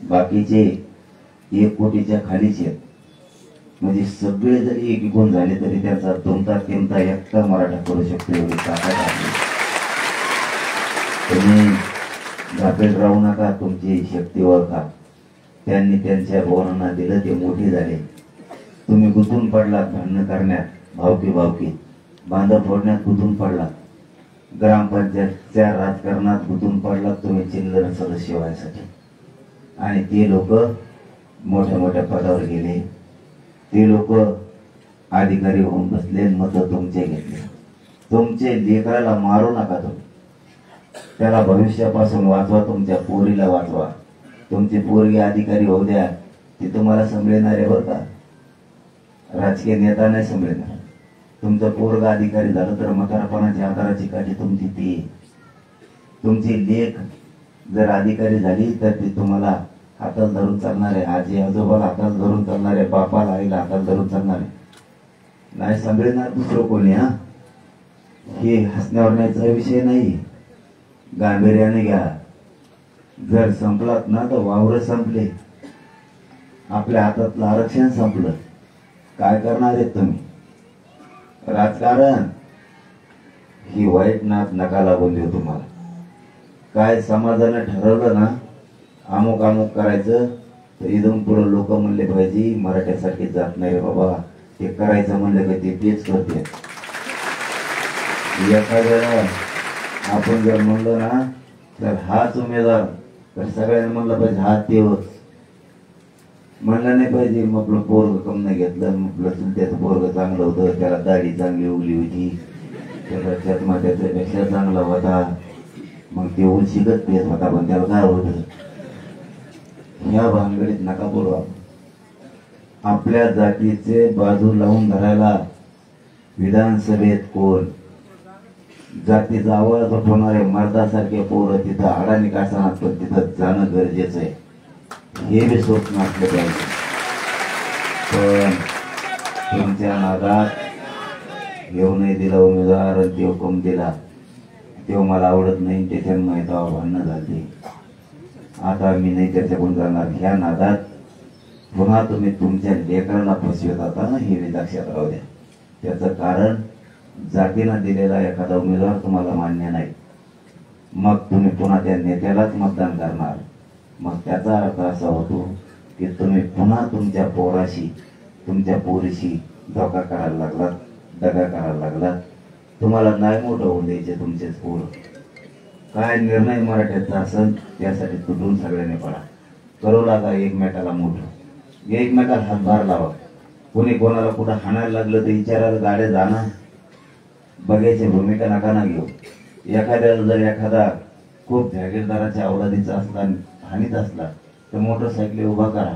बाकीचे 1 कोटीच्या खालीच आहेत. म्हणजे सगळे जरी एकीकून झाले तरी त्याचा तुमचा तिमता एकटा मराठा करू शकतो, एवढी ताकद आहे. तुम्ही घाबरत राहू नका. तुमची शक्ती ओळखा. त्यांनी त्यांच्या पोरांना दिलं, ते मोठे झाले. तुम्ही गुंतून पडलात भांडण करण्यात, भावकी बांधा फोडण्यात गुंतून पडलात, ग्रामपंचायतच्या राजकारणात गुंतून पडलात तुम्ही चिल्लर सदस्य व्हायसाठी. आणि ते लोक मोठ्या मोठ्या पदावर गेले, ते लोक अधिकारी होऊन बसले, मत तुमचे घेतले. तुमचे लेकराला मारू नका. तुम्ही त्याला भविष्यापासून वाचवा, तुमच्या पोरीला वाचवा. तुमची पोरगी अधिकारी होऊ द्या, ती तुम्हाला सांभाळणार आहे बरं का. राजकीय नेता नाही सांभाळणार. तुमचं पोरग अधिकारी झालं तर म्हातारपणाची आधाराची काठी तुमची ती. तुमची लेख जर अधिकारी झाली तर ती तुम्हाला हातात धरून चालणार आहे, आजी आजोबाला हातात धरून चालणार आहे, बापाला आईला हातात धरून चालणार आहे. नाही सांभाळणार दुसरं कोणी. हा, हे हसण्यावरण्याचा विषय नाही, गांभीर्याने घ्या. जर संपलात ना तर वावर संपले, आपल्या हातातलं आरक्षण संपलं. काय करणार आहेत तुम्ही. राजकारण ही वाईट नाद नका लागून देऊ तुम्हाला. काय समाजाने ठरवलं ना अमुक अमुक करायचं, तर इथून पुढे लोक म्हणले पाहिजे मराठ्यासाठी जात नाही रे बाबा, ते करायचं म्हणलं की तेच करते. एखाद्या आपण जर म्हणलं ना तर हाच उमेदवार, तर सगळ्यांना म्हणलं पाहिजे हा तेवच. म्हणलं नाही पाहिजे मग आपलं पोरग कम नाही घेतलं, आपलं चुलत्याचं पोरग चांगलं होतं, त्याला दाढी चांगली उगली होती, त्याचा चष्मा त्याच्यापेक्षा चांगला होता. मग ते उलशिकत पेत होता, पण त्याला काय होतं? ह्या भानगडीत नका बोलू. आपल्या जातीचे बाजू लावून धरायला विधानसभेत कोण? जातीचा आवाज उठवणारे मर्दासारखे पोरं तिथं अडाणी काढताना, पण तिथं जाणं गरजेचं आहे. हे बी स्वप्न असलं पाहिजे. पण तुमच्या नादात येऊ नाही दिला उमेदवार, आणि देव कम दिला, तेव्हा मला आवडत नाही, त्याच्यानं माहिती भांडणं झाली. आता मी नाही त्याच्याकडून जाणार. ह्या नादात पुन्हा तुम्ही तुमच्या लेकरांना फसवत आता ना, हे लक्षात राहू द्या. त्याचं कारण जातीनं दिलेला एखादा उमेदवार तुम्हाला मान्य नाही, मग तुम्ही पुन्हा त्या नेत्यालाच मतदान करणार. मग त्याचा अर्थ असा होतो की तुम्ही पुन्हा तुमच्या पोराशी, तुमच्या पोरीशी धोका करायला लागलात, दगा करायला लागलात. तुम्हाला नाही मोठं होऊन द्यायचे तुमचेच पोर. काय निर्णय मराठ्याचा असेल त्यासाठी तुटून सगळ्यांनी पडा. करू लागा एकमेकाला मोठं, एकमेकाला हातभार लावा. कोणी कोणाला कुठं हाणायला लागलं तर विचारायला गाड्या जाणार. बघायची भूमिका नका ना घेऊ. एखाद्याला जर एखादा खूप जागीरदाराच्या अवलादीचा असला, हानीत असला, तर मोटरसायकली उभा करा.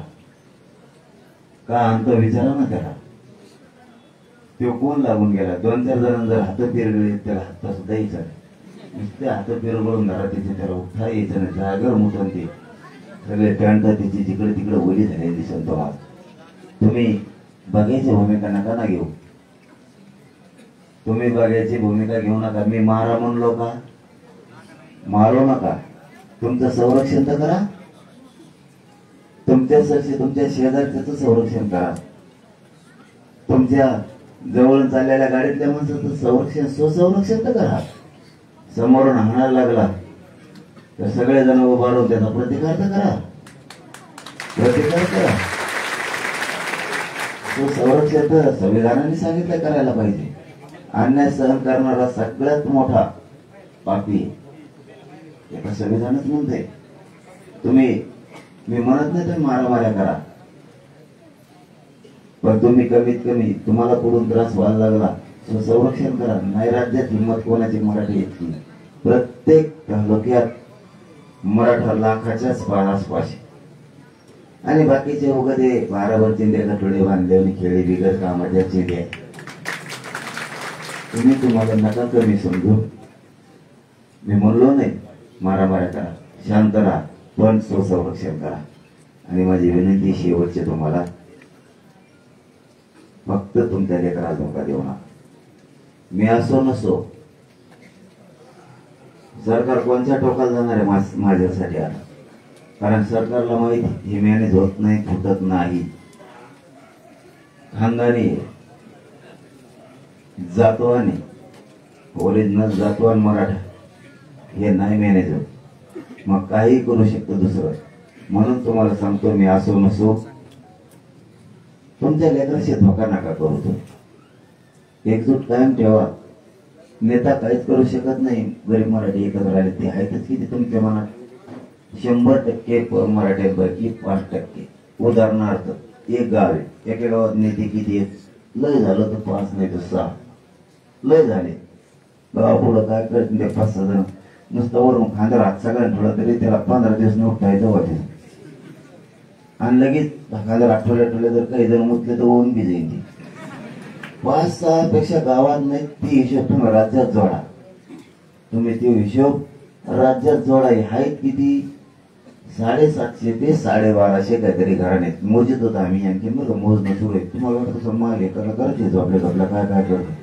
का अंत विचारा ना त्याला. तो कोण लागून गेला? 2-4 जण जर हात पिरगळे त्याला हात सुद्धा यायचा नाही. नुसते हात पिरगळून धरा त्याचे, त्याला उठता यायचं नाही. जागर मुठून ते सगळे पॅन्ट त्याची जिकडे तिकडे ओली झालेली दिसत तुम्हाला. तुम्ही बघायची भूमिका नका ना घेऊ. तुम्ही बघायची भूमिका घेऊ नका. मी मारा म्हणलो का? मारू नका. तुमचं संरक्षण तर करा. तुमच्या शेजारच्याच संरक्षण करा. तुमच्या जवळ चाललेल्या गाडीतल्या माणसाचं संरक्षण, स्वसंरक्षण तर करा. समोरून हाणायला लागला तर सगळेजण उभा राहून त्याचा प्रतिकार तर करा. प्रतिकार करा. स्वसंरक्षण तर संविधानाने सांगितलं करायला पाहिजे. अन्याय सहन करणारा सगळ्यात मोठा पापी एका संविधानच म्हणते. तुम्ही, मी म्हणत नाही तुम्ही मारामाऱ्या करा, पण तुम्ही कमीत कमी तुम्हाला पुढून त्रास व्हायला लागला संरक्षण करा. नाही राज्यात हिंमत कोणाची मराठी येतली. प्रत्येक तालुक्यात मराठा लाखाच्याच आसपास. आणि बाकीचे उगदे 12 चिंध्या गठोडे बांधले आणि खेळी बिगर कामाच्या चिंध्या. तुम्हाला नका कमी समजू. मी म्हणलो नाही मारामाऱ्या करा, शांत राहा, पण स्वसंरक्षण करा. आणि माझी विनंती शेवटची तुम्हाला, फक्त तुमच्या लेकराला धोका देऊ नका. मी असो नसो, सरकार कोणत्या टोकाला जाणार आहे माझ्यासाठी आता. कारण सरकारला माहिती हे मॅनेज होत नाही, फुटत नाही. खानदानी जातवानी, ओरिजिनल जातवान मराठा हे नाही मॅनेज होत. मग काही करू शकतो दुसरं. म्हणून तुम्हाला सांगतो, मी असो नसो, तुमच्या लेकराशी धोका नका करू. तुम्ही एकजूट कायम ठेवा. नेता काहीच करू शकत नाही. गरीब मराठी एकत्र राहिले ते आहेतच किती तुमच्या मनात. 100% मराठ्यांपैकी 5%. उदाहरणार्थ, एक गाव आहे, एका गावात नेते किती आहेत? लय झालं तर 5 नाही तर 6. लय झाले. गावापुढं काय करत ते 5-6 जण नुसतं वरून खांद्यावर हात सगळ्यांना ठेवला तरी त्याला 15 दिवस न उठायचं होते. आणि लगेच खांद्यावर आठवड्या जर काही जण मुतले तर होऊन बी जाईल. 5-6 पेक्षा गावात नाही. ती हिशोब तुम्ही राज्यात जोडा. तुम्ही ते हिशोब राज्यात जोडा. आहेत किती? 750 ते 1250 काहीतरी घराणे मोजित होता आम्ही. आणखी बघा मोजणं सुरू आहे. तुम्हाला वाटतं तसं माल एकाला करायचे आपल्या काय काय करतो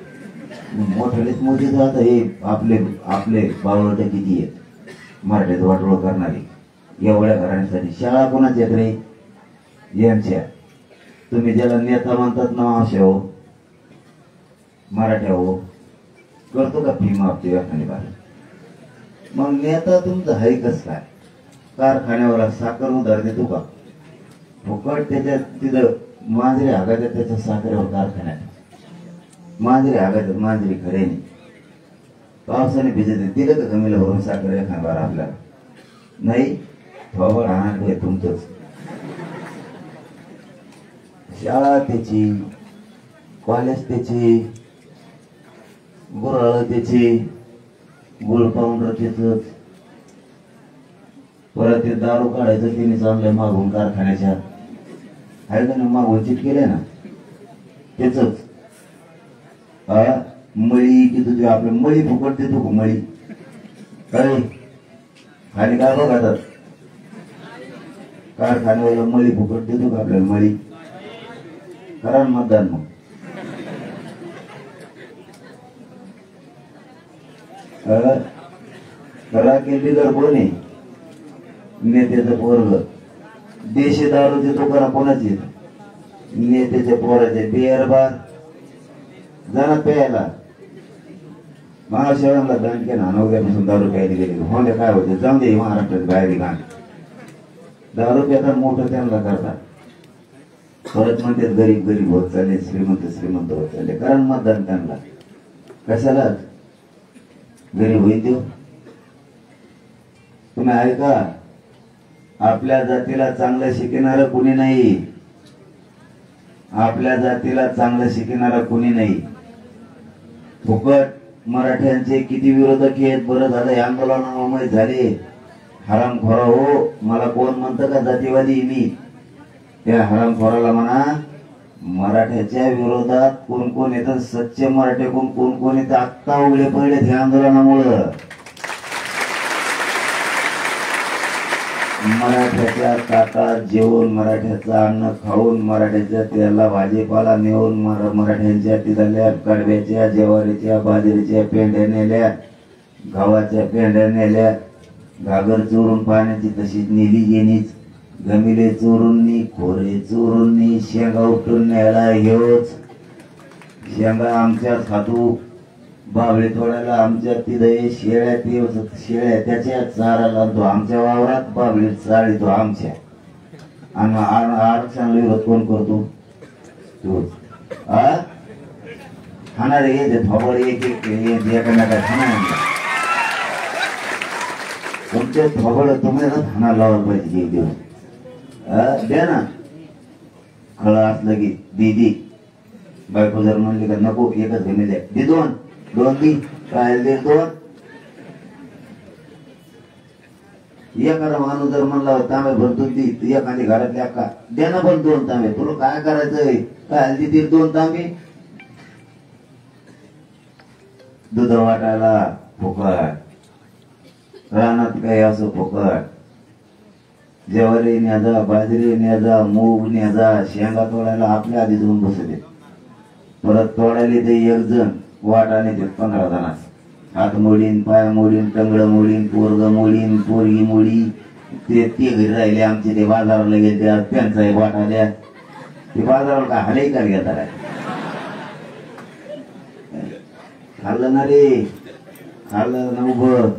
मोठ्यानेच मोजित राहतं. हे आपले बावळट किती आहेत मराठीत वाटोळ करणारी एवढ्या घराण्यासाठी. शाळा कोणाच्या आहेत रे? यांच्या. तुम्ही ज्याला नेता म्हणतात ना, अशा हो मराठ्या हो, करतो का फी माफ ते व्याखाने बाहेर? मग नेता तुमचं हाय कस काय? कारखान्यावर साखर उधार देतो का? फुकट त्याच्यात तिथं मांजरी हागायच्या त्याच्या साखरेवर कारखान्यात. मांजरी हागायचं, मांजरी खरेने पावसाने भिजत दिलं का कमीला भरून साखर एखादा आपल्याला? नाही. थोबड हाणार तुमचंच. शाळा त्याची, कॉलेज त्याची, गुराळ त्याचे, गुळ पावडर त्याच, परत ते दारू काढायचं तिने चांगलं मागून कारखान्याच्या आहे का नाही, मागून चिट केलंय ना त्याच. मळी की तुझी आपल्या मळी फुकट देतो, मळी काय खाली काय बघा कारखान्याला मळी फुकट देतो का आपल्याला, मळी करा मतदान. मग करा केली तर कोण आहे, नेत्याचं पोरग. देशी दारू देतो करा कोणाची, नेत्याच्या पोराचे बिअर बार जरा प्यायला. महाराष्ट्राला बँके ना उद्यापासून दारू प्यायला गेले होते काय होते, जाऊन दे महाराष्ट्रात बाहेर घाण. दारू प्याता मोठं त्यांना करतात, परत म्हणते गरीब गरीब होत चालले, श्रीमंत श्रीमंत होत चालले. कारण मतदान त्यांना कशाला गरीब होईल देऊ. तुम्ही ऐका, आपल्या जातीला चांगलं शिकणारं कुणी नाही, आपल्या जातीला चांगलं शिकणारं कुणी नाही. फुकट मराठ्यांचे किती विरोधक आहेत, बरं झालं या आंदोलनामुळे झाले. हरामखोरा हो, मला कोण म्हणतं का जातीवादी, मी त्या हरामखोराला म्हणा मराठ्याच्या विरोधात कोण कोण येतात, सच्चे मराठे कोण कोण येतात आत्ता उघडे पडले ह्या आंदोलनामुळं. मराठ्याच्या ताटात जेवून, मराठ्याचं अन्न खाऊन, मराठ्याच्या त्याला भाजीपाला नेऊन, मराठ्यांच्या तिथल्या कडव्याच्या, ज्वारीच्या, बाजरीच्या पेंड्या नेल्या, गव्हाच्या पेंड्या नेल्या, घागर चोरून पाण्याची तशीच नेली गेलीच, गमिले चोरूननी, खोरे चोरूननी, शेंगा उपटून न्यायला हेच. शेंगा आमच्याच खातू, बावळे तोडायला आमच्या तिथे, शेळ्या ते शेळ्या त्याच्या चाराला तो आमच्या वावरात, बावळे चाळी तो आमच्या. आणि आरक्षणाला विरोध कोण करतो, तो खाणारे येते थोबड एक एक एखादा खाणार. तुमचे थोबड तुम्ही खाना लावलं पाहिजे एक दिवस. द्या ना खळा असलं की दीदी, बायको जर म्हणली का नको एकच घेऊन द्या, दी दोन दोन दी काय दे दोन. एखादा माणूस जर म्हणला तांबे भरतून दी, एखादी घरातल्या का द्या ना पण दोन तांबे, तुला काय करायचंय, काय दी दोन तांबे. दूध वाटायला फुकट, रानात काही असं फुकट, ज्वारी न्याजा, बाजरी न्याजा, मूग न्याजा, शेंगा तोडायला आपल्या आधी जाऊन बसले. परत तोडायला ते एक जण वाटाने ते 15 जणांस, हात मोडीन, पाय मोडीन, टंगड मोडीन, पोरग मोडीन, पोरगी मोडी. ते घरी राहिले आमचे, ते बाजाराला गेले त्यांचा वाटा द्या. ते बाजाराला काय हाले का घेता काय, खाल्लं ना रे, खाल्लं ना उभं.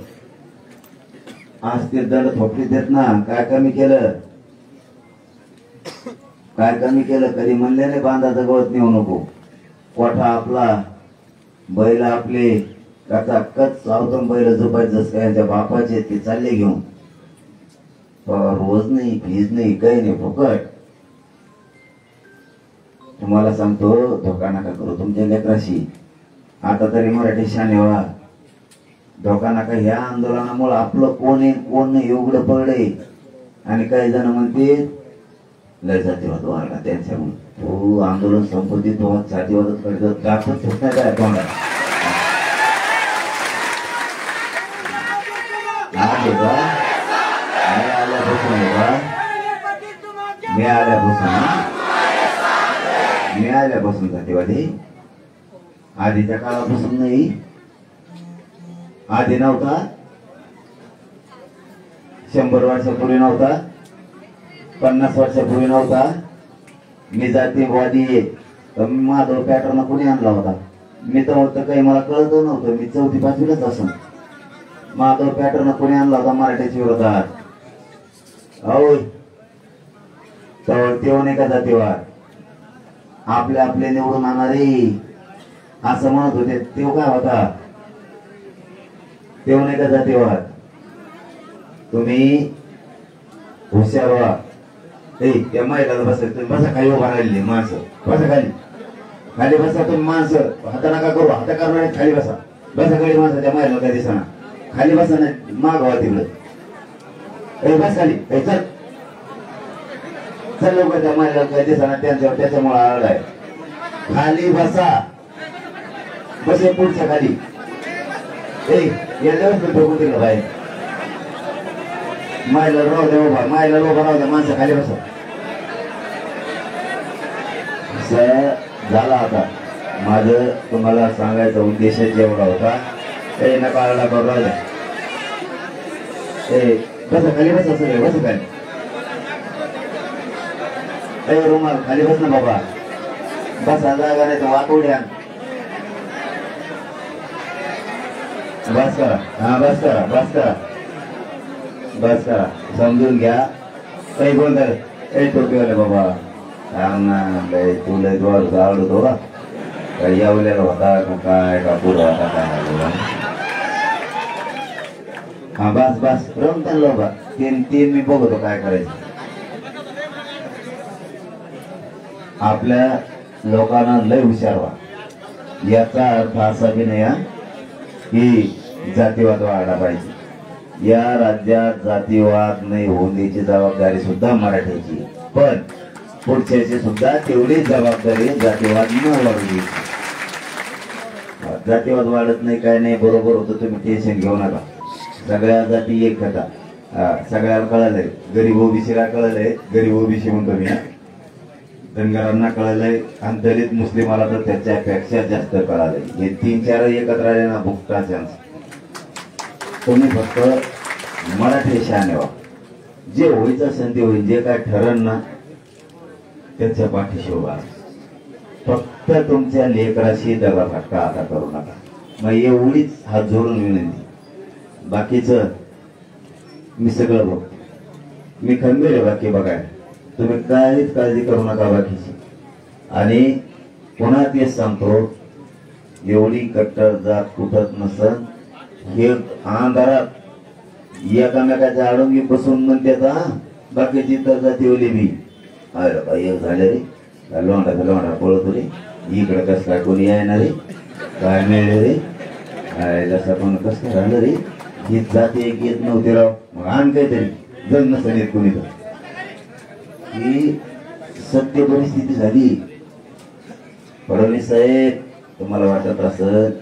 आज ते दड थोपडी देत ना, काय कमी केलं, काय कमी केलं. कधी म्हणले नाही बांधाचं गवत नेऊ नको, कोठा आपला, बैल आपले, त्याचा कच चावतून बैल झोपायचं जसं यांच्या बापाचे, ते चालले घेऊन. रोज नाही, फीज नाही, काही नाही, फुकट. तुम्हाला सांगतो धोका नका करू तुमच्या लेकराशी. आता तरी मराठी शाने व्हा, धोका नका. ह्या आंदोलनामुळे आपलं कोण आहे कोण नाही एवढं पडलंय. आणि काही जण म्हणते लय जातीवाद वाढला त्यांच्यामुळे, तो आंदोलन संपत्ती तो जातीवादच करतो, दाखवत होत नाही काय तोंडात. मी आल्यापासून जातीवादी, आधीच्या काळापासून नाही. आधी नव्हता, 100 वर्षापूर्वी नव्हता, 50 वर्षापूर्वी नव्हता. मी जातीवादी आहे तर माधव पॅटर्न कोणी आणला होता, मी तर होतं काही मला कळत नव्हतं, मी 4थी 5वीलाच असून माधव पॅटर्न कोणी आणला होता मराठ्याच्या विरोधात. अहो तेव्हा नाही का जातीवाद, आपले आपले निवडून आणणारे असं म्हणत होते. तेव्हा काय होता, तेव्हा नाही का जातीवाद. तुम्ही हुशार व्हा. त्या महिलाला बसायचं, तुम्ही बसा खाली उभा राहिलेली माणसं, बसा खाली, खाली बसा तुम्ही माणसं, हाता नका करू, हाता करणार खाली बसा. बसा गडी माणसाच्या मायला काय दिसना, खाली बसा नाही मागवा तिकडं. बस खाली, चल चल लवकर, त्या मायला काय दिसना त्यांच्यावर, त्याच्यामुळे आलाय. खाली बसा, बसे पुढच्या खाली. याच्यावर ठोकून दिलं बाहेर. मायला राहू द्या बाबा, मायला लोक राहू द्या, माणसं खाली बसा. झाला आता माझं तुम्हाला सांगायचा उद्देश एवढा होता. नका आला करू राहिला. बसा खाली बसा, सगळे बसा खाली. रुमाल खाली बस ना बाबा, बसा, जागा नाही तर वाकवड्या. बस करा, हा बस करा, बस करा, बस करा, समजून घ्या. काही बोलतात टोपीवाले बाबा तुला द्वार आवडतो का, काही यावलेला होता का काय, का पुढं होता काय. हा बस बस रमतान बाबा, तीन मी बघतो काय करायचं. आपल्या लोकांना लय हुशार व्हा. याचा अर्थ असा बी नाही की जातीवाद वाढला पाहिजे. या राज्यात जातीवाद नाही होऊन द्यायची जबाबदारी सुद्धा मराठ्याची, पण पुढच्याची सुद्धा तेवढीच जबाबदारी जातीवाद न वाढू द्यायची. जातीवाद वाढत नाही काय नाही, बरोबर होतं, तुम्ही टेन्शन घेऊ नका. सगळ्या जाती एक खाता, सगळ्याला कळालंय. गरीब ओबीसीला कळालंय, गरीब ओबीसी म्हणतो मी, धनगरांना कळालंय, आणि दलित मुस्लिमाला तर त्याच्यापेक्षा जास्त कळालंय. हे 3-4 एकत्र आले ना भुकटा चान्स. तुम्ही फक्त मराठी शहाणे व्हा. जे होईचं संधी होईल, जे काय ठरण ना त्याच्या पाठीशी उभा. फक्त तुमच्या लेकराशी दगाफटका आता करू नका. मग एवढीच हात जोडून विनंती. बाकीचं मी सगळं बघतो, मी खंबीर आहे बाकी बघायला. तुम्ही काहीच काळजी करू नका बाकीची. आणि पुन्हा तेच सांगतो, एवढी कट्टर जात कुठत नसन. हे अंधारात एकामेकाच्या आडोंगी बसून म्हणते बाकीची तर जाती ओली बी एक झाले रे, लोंढा पळतो रे, इकडे कस काय कोणी येणार रे, काय मिळले रे, जसं पण कस काय राहिलं रे, ही जाती एक येत नव्हती राव. मग आण काहीतरी जण नसतं येत कोणी तर. ही सत्य परिस्थिती झाली. फडणवीस साहेब, तुम्हाला वाटत असत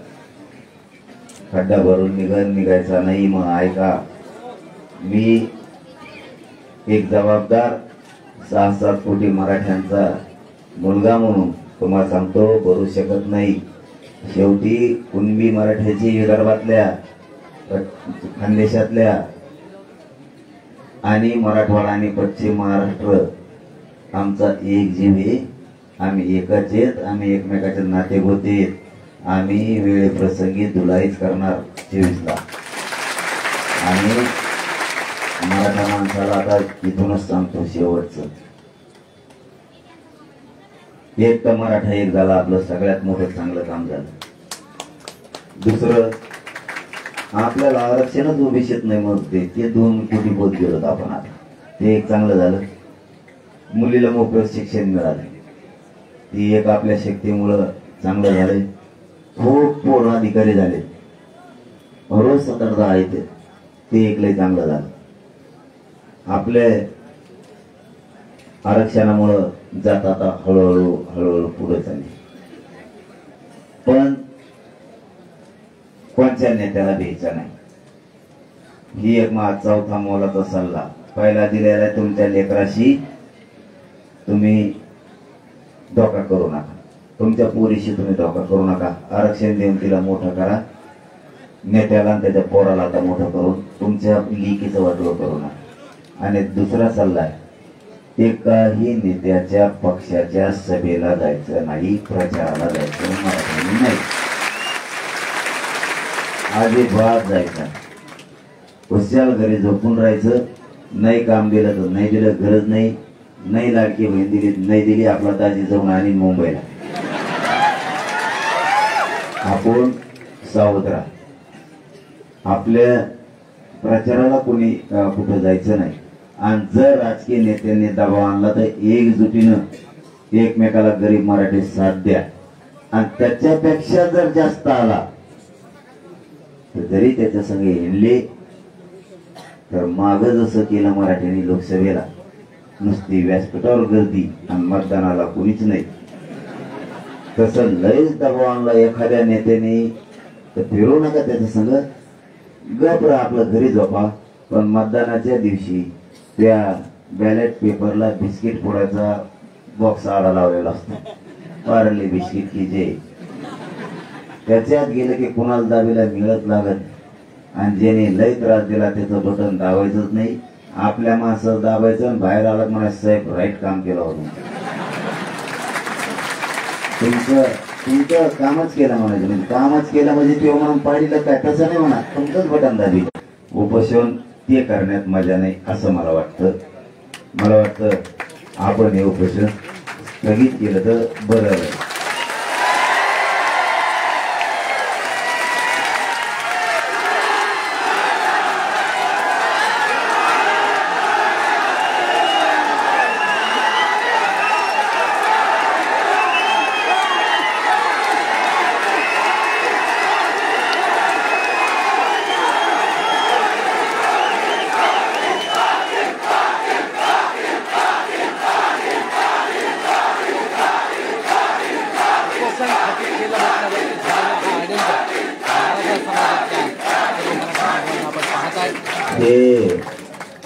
खड्डा भरून निघायचा नाही, मग ऐका, मी एक जबाबदार 6-7 कोटी मराठ्यांचा मुलगा म्हणून तुम्हाला सांगतो, भरू शकत नाही. शेवटी कुणबी मराठ्याची विदर्भातल्या, खानदेशातल्या आणि मराठवाडा आणि पश्चिम महाराष्ट्र आमचा एक जीव आहे. आम्ही एकच आहेत, आम्ही एकमेकाचे नाते होते. आम्ही वेळेप्रसंगी दुलाईच करणार 24ला. आणि मराठा माणसाला आता इथूनच सांगतो शेवटचं, एक तर मराठा एक झाला, आपलं सगळ्यात मोठं चांगलं काम झालं. दुसरं, आपल्याला आरक्षणच ओबीसीत नाही मग ते 2 कोटी पोत गेलो आपण, आता ते एक चांगलं झालं. मुलीला मोफत शिक्षण मिळालं, ती एक आपल्या शक्तीमुळं चांगलं झालंय. खूप पूर्ण अधिकारी झाले, रोज 7-10 आहेत, ते एक लय चांगलं झालं. आपले आरक्षणामुळं जात आता हळूहळू पुढे चालली. पण कोणत्या नेत्याला द्यायचा नाही. ही एक माझा 4था मोलाचा सल्ला. पहिला दिलेला आहे, तुमच्या लेकराशी तुम्ही धोका करू नका, तुमच्या पोरीशी तुम्ही धोका करू नका. आरक्षण देऊन तिला मोठं करा, नेत्याला आणि त्याच्या पोराला आता मोठं करून तुमच्या लेकीचं वाटलं करू नका. आणि दुसरा सल्ला आहे, एकाही नेत्याच्या पक्षाच्या सभेला जायचं नाही, प्रचाराला जायचं नाही, अजिबात जायचं. खुशाल घरी झोपून राहायचं. नाही काम दिलं तर नाही दिलं, गरज नाही. नाही लाडकी बहीण दिली नाही दिली, आपला दाजी जाऊन आणि मुंबईला. आपण सावध राहा. आपल्या प्रचाराला कोणी कुठं जायचं नाही. आणि जर राजकीय नेत्यांनी दबाव आणला तर एकजुटीनं एकमेकाला गरीब मराठी साथ द्या. आणि त्याच्यापेक्षा जर जास्त आला तर जरी त्याच्या संग हिंडले तर माग जसं केलं मराठ्यांनी लोकसभेला, नुसती व्यासपीठावर गर्दी आणि मतदानाला कोणीच नाही, तसं लयच दबाव आणला एखाद्या नेत्याने तर फिरू नका त्याच्या संग, गप राहा आपलं घरी झोपा. पण मतदानाच्या दिवशी त्या बॅलेट पेपरला बिस्किट फोडायचा बॉक्स आडा लावलेला असतो, पारले बिस्किट की जे, त्याच्यात गेलं की कुणाला दाबीला मिळत लागत, आणि ज्याने लय त्रास दिला त्याचं बटन दाबायचंच नाही, आपल्या माणसाचं दाबायचं आणि बाहेर आला म्हणा साहेब राईट काम केलं होतं, तुमचं कामच केलं म्हणायचं, म्हणजे कामच केलं म्हणजे ते म्हणून पाडीलं काय, तसं नाही म्हणा, तुमचंच बटन दाबी. उपोषण ते करण्यात मजा नाही असं मला वाटतं. मला वाटतं आपण हे उपोषण स्थगित केलं तर बरं राहील.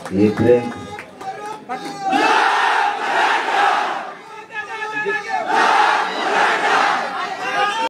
हे प्रेम